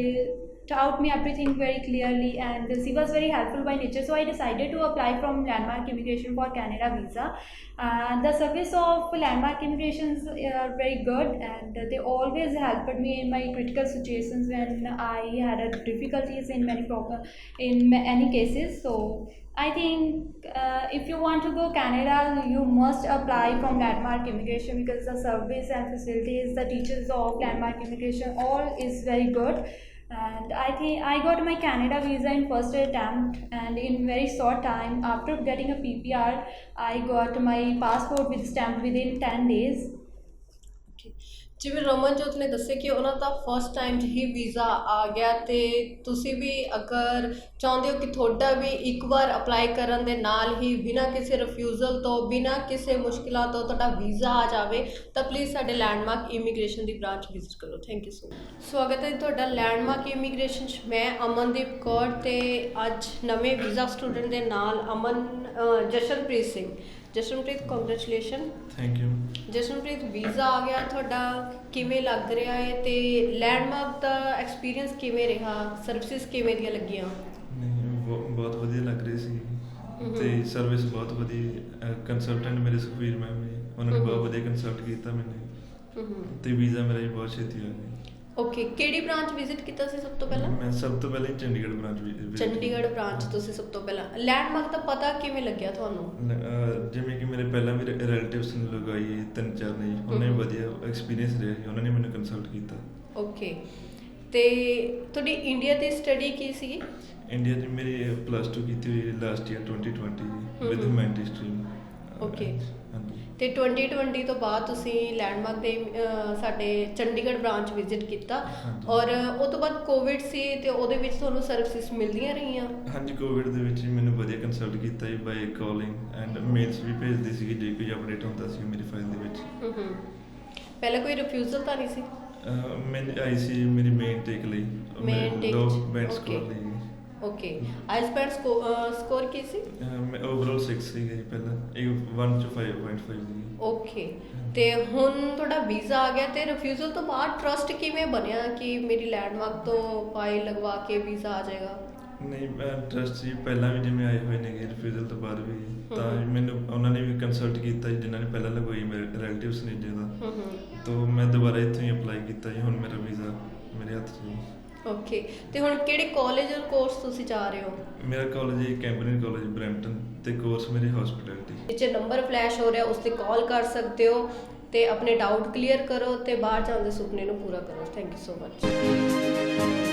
taught me everything very clearly, and she was very helpful by nature. So I decided to apply from Landmark Immigration for Canada visa. The service of Landmark Immigrations are very good, and they always helped me in my critical situations when I had difficulties in many cases. So I think if you want to go Canada, you must apply from Landmark Immigration because the service and facilities, the teachers of Landmark Immigration, all is very good. And I think I got my Canada visa in first attempt, and in very short time after getting a PPR, I got my passport with stamp within 10 days. ਜਿਵੇਂ ਰਮਨਜੋਤ ਨੇ ਦੱਸਿਆ ਕਿ ਉਹਨਾਂ ਦਾ first time 'ਚ ਹੀ visa ਆ ਗਿਆ, ਤੇ ਤੁਸੀਂ ਵੀ ਅਗਰ ਚਾਹੁੰਦੇ ਹੋ ਕਿ ਤੁਹਾਡਾ ਵੀ ਇੱਕ ਵਾਰ ਅਪਲਾਈ ਕਰਨ ਦੇ ਨਾਲ ਹੀ ਬਿਨਾਂ ਕਿਸੇ ਰਿਫਿਊਜ਼ਲ ਤੋਂ, ਬਿਨਾਂ ਕਿਸੇ ਮੁਸ਼ਕਿਲਾਂ ਤੋਂ ਤੁਹਾਡਾ ਵੀਜ਼ਾ ਆ ਜਾਵੇ, ਤਾਂ ਪਲੀਜ਼ ਸਾਡੇ ਲੈਂਡਮਾਰਕ ਇਮੀਗ੍ਰੇਸ਼ਨ ਦੀ ਬ੍ਰਾਂਚ ਵਿਜ਼ਿਟ ਕਰੋ। Thank you so much. ਸਵਾਗਤ ਹੈ ਤੁਹਾਡਾ ਲੈਂਡਮਾਰਕ ਇਮੀਗ੍ਰੇਸ਼ਨ 'ਚ। ਮੈਂ ਅਮਨਦੀਪ ਕੌਰ ਤੇ ਅੱਜ ਨਵੇਂ ਵੀਜ਼ਾ ਸਟੂਡੈਂਟ ਦੇ ਨਾਲ Jashanpreet Singh. Jashanpreet, congratulation. Thank you. Jashanpreet, visa ਆ ਗਿਆ ਤੁਹਾਡਾ, ਕਿਵੇਂ ਲੱਗ ਰਿਹਾ ਹੈ ਤੇ ਲੈਂਡਮਾਰਕ ਦਾ ਐਕਸਪੀਰੀਅੰਸ ਕਿਵੇਂ ਰਿਹਾ, ਸਰਵਿਸਿਜ਼ ਕਿਵੇਂ ਦੀਆਂ ਲੱਗੀਆਂ? ਨਹੀਂ, ਬਹੁਤ ਵਧੀਆ ਲੱਗ ਰਹੀ ਸੀ ਤੇ ਸਰਵਿਸ ਬਹੁਤ ਵਧੀਆ। ਕੰਸਲਟੈਂਟ ਮੇਰੇ ਸੁਖਵੀਰ ਮੈਮ ਨੇ, ਉਹਨਾਂ ਨੇ ਬਹੁਤ ਵਧੀਆ ਕੰਸਲਟ ਕੀਤਾ ਮੈਨੂੰ, ਤੇ ਵੀਜ਼ਾ ਮੇਰਾ ਵੀ ਬਹੁਤ ਛੇਤੀ ਆ ਗਿਆ। ਓਕੇ, ਕਿਹੜੀ ਬ੍ਰਾਂਚ ਵਿਜ਼ਿਟ ਕੀਤਾ ਸੀ ਸਭ ਤੋਂ ਪਹਿਲਾਂ? ਮੈਂ ਸਭ ਤੋਂ ਪਹਿਲਾਂ ਚੰਡੀਗੜ੍ਹ ਬ੍ਰਾਂਚ ਚੰਡੀਗੜ੍ਹ ਬ੍ਰਾਂਚ ਤੁਸੀਂ ਸਭ ਤੋਂ ਪਹਿਲਾਂ। ਲੈਂਡਮਾਰਕ ਦਾ ਪਤਾ ਕਿਵੇਂ ਲੱਗਿਆ ਤੁਹਾਨੂੰ? ਜਿਵੇਂ ਕਿ ਮੇਰੇ ਪਹਿਲਾਂ ਵੀ ਰਿਲੇਟਿਵਸ ਨੇ ਲਗਾਈ 3-4 ਨੇ, ਉਹਨਾਂ ਨੇ ਵਧੀਆ ਐਕਸਪੀਰੀਅੰਸ ਰਿਹਾ, ਉਹਨਾਂ ਨੇ ਮੈਨੂੰ ਕੰਸਲਟ ਕੀਤਾ। ਓਕੇ, ਤੇ ਤੁਹਾਡੀ ਇੰਡੀਆ ਦੀ ਸਟੱਡੀ ਕੀ ਸੀਗੀ? ਇੰਡੀਆ 'ਚ ਮੇਰੀ +2 ਕੀਤੀ ਹੋਈ last year 2020 with humanity stream. Okay, ਤੇ 2020 ਤੋਂ ਬਾਅਦ ਤੁਸੀਂ ਲੈਂਡਮਾਰਕ ਦੇ ਸਾਡੇ ਚੰਡੀਗੜ੍ਹ ਬ੍ਰਾਂਚ ਵਿਜ਼ਿਟ ਕੀਤਾ, ਔਰ ਉਹ ਤੋਂ ਬਾਅਦ ਕੋਵਿਡ ਸੀ ਤੇ ਉਹਦੇ ਵਿੱਚ ਤੁਹਾਨੂੰ ਸਰਵਿਸਿਜ਼ ਮਿਲਦੀਆਂ ਰਹੀਆਂ? ਹਾਂਜੀ, ਕੋਵਿਡ ਦੇ ਵਿੱਚ ਮੈਨੂੰ ਵਧੀਆ ਕੰਸਲਟ ਕੀਤਾ ਜੀ, ਬਾਈ ਕਾਲਿੰਗ ਐਂਡ ਮੇਲਸ ਵੀ ਭੇਜਦੇ ਸੀਗੇ ਜੇ ਕੋਈ ਅਪਡੇਟ ਹੁੰਦਾ ਸੀ ਮੇਰੀ ਫਾਈਲ ਦੇ ਵਿੱਚ। ਪਹਿਲਾਂ ਕੋਈ ਰਿਫਿਊਜ਼ਲ ਤਾਂ ਨਹੀਂ ਸੀ? ਮੈਨੂੰ ਆਈ ਸੀ ਮੇਰੀ ਮੇਨ ਟੇਕ ਲਈ, ਲੋ ਬੈਂਡ ਸਕੋਰ ਲਈ। ਓਕੇ, ਆਈਲਟਸ ਬੈਂਡ ਸਕੋਰ ਕੀ ਸੀ? ਮੈਂ ਓਵਰਆਲ 6 ਸੀਗਾ ਜੀ ਪਹਿਲਾਂ, 1 ਤੋਂ 5.5 ਸੀ। ਓਕੇ, ਤੇ ਹੁਣ ਤੁਹਾਡਾ ਵੀਜ਼ਾ ਆ ਗਿਆ, ਤੇ ਰਿਫਿਊਜ਼ਲ ਤੋਂ ਬਾਅਦ ਟਰਸਟ ਕਿਵੇਂ ਬਣਿਆ ਕਿ ਮੇਰੀ ਲੈਂਡਮਾਰਕ ਤੋਂ ਫਾਈਲ ਲਗਵਾ ਕੇ ਵੀਜ਼ਾ ਆ ਜਾਏਗਾ? ਨਹੀਂ ਟਰਸਟ ਸੀ ਪਹਿਲਾਂ ਵੀ ਜਿਵੇਂ ਆਏ ਹੋਏ ਨੇਗੇ ਰਿਫਿਊਜ਼ਲ ਤੋਂ ਬਾਅਦ ਵੀ ਤਾਂ ਮੈਨੂੰ ਉਹਨਾਂ ਨੇ ਵੀ ਕੰਸਲਟ ਕੀਤਾ ਜੀ ਜਿਨ੍ਹਾਂ ਨੇ ਪਹਿਲਾਂ ਲਗਵਾਈ ਮੇਰੇ ਰਿਲੇਟਿਵਸ ਨੇ ਜਿਹਦਾ ਤਾਂ ਮੈਂ ਦੁਬਾਰਾ ਇੱਥੋਂ ਹੀ ਅਪਲਾਈ ਕੀਤਾ ਜੀ। ਹੁਣ ਮੇਰਾ ਵੀਜ਼ਾ ਮੇਰੇ ਹੱਥ 'ਚ ਜੀ। ਓਕੇ, ਤੇ ਹੁਣ ਕਿਹੜੇ ਕਾਲਜ ਔਰ ਕੋਰਸ ਤੁਸੀਂ ਜਾ ਰਹੇ ਹੋ? ਮੇਰਾ ਕਾਲਜ ਹੈ ਕੈਂਬਰਿਜ ਕਾਲਜ ਬਰੈਂਪਟਨ ਤੇ ਕੋਰਸ ਮੇਰੇ ਹਸਪੀਟੈਲਿਟੀ। ਨੀਚੇ ਨੰਬਰ ਫਲੈਸ਼ ਹੋ ਰਿਹਾ, ਉਸ ਤੇ ਕਾਲ ਕਰ ਸਕਦੇ ਹੋ ਤੇ ਆਪਣੇ ਡਾਊਟ ਕਲੀਅਰ ਕਰੋ ਤੇ ਬਾਹਰ ਜਾਣ ਦੇ ਸੁਪਨੇ ਨੂੰ ਪੂਰਾ ਕਰੋ। Thank you so much.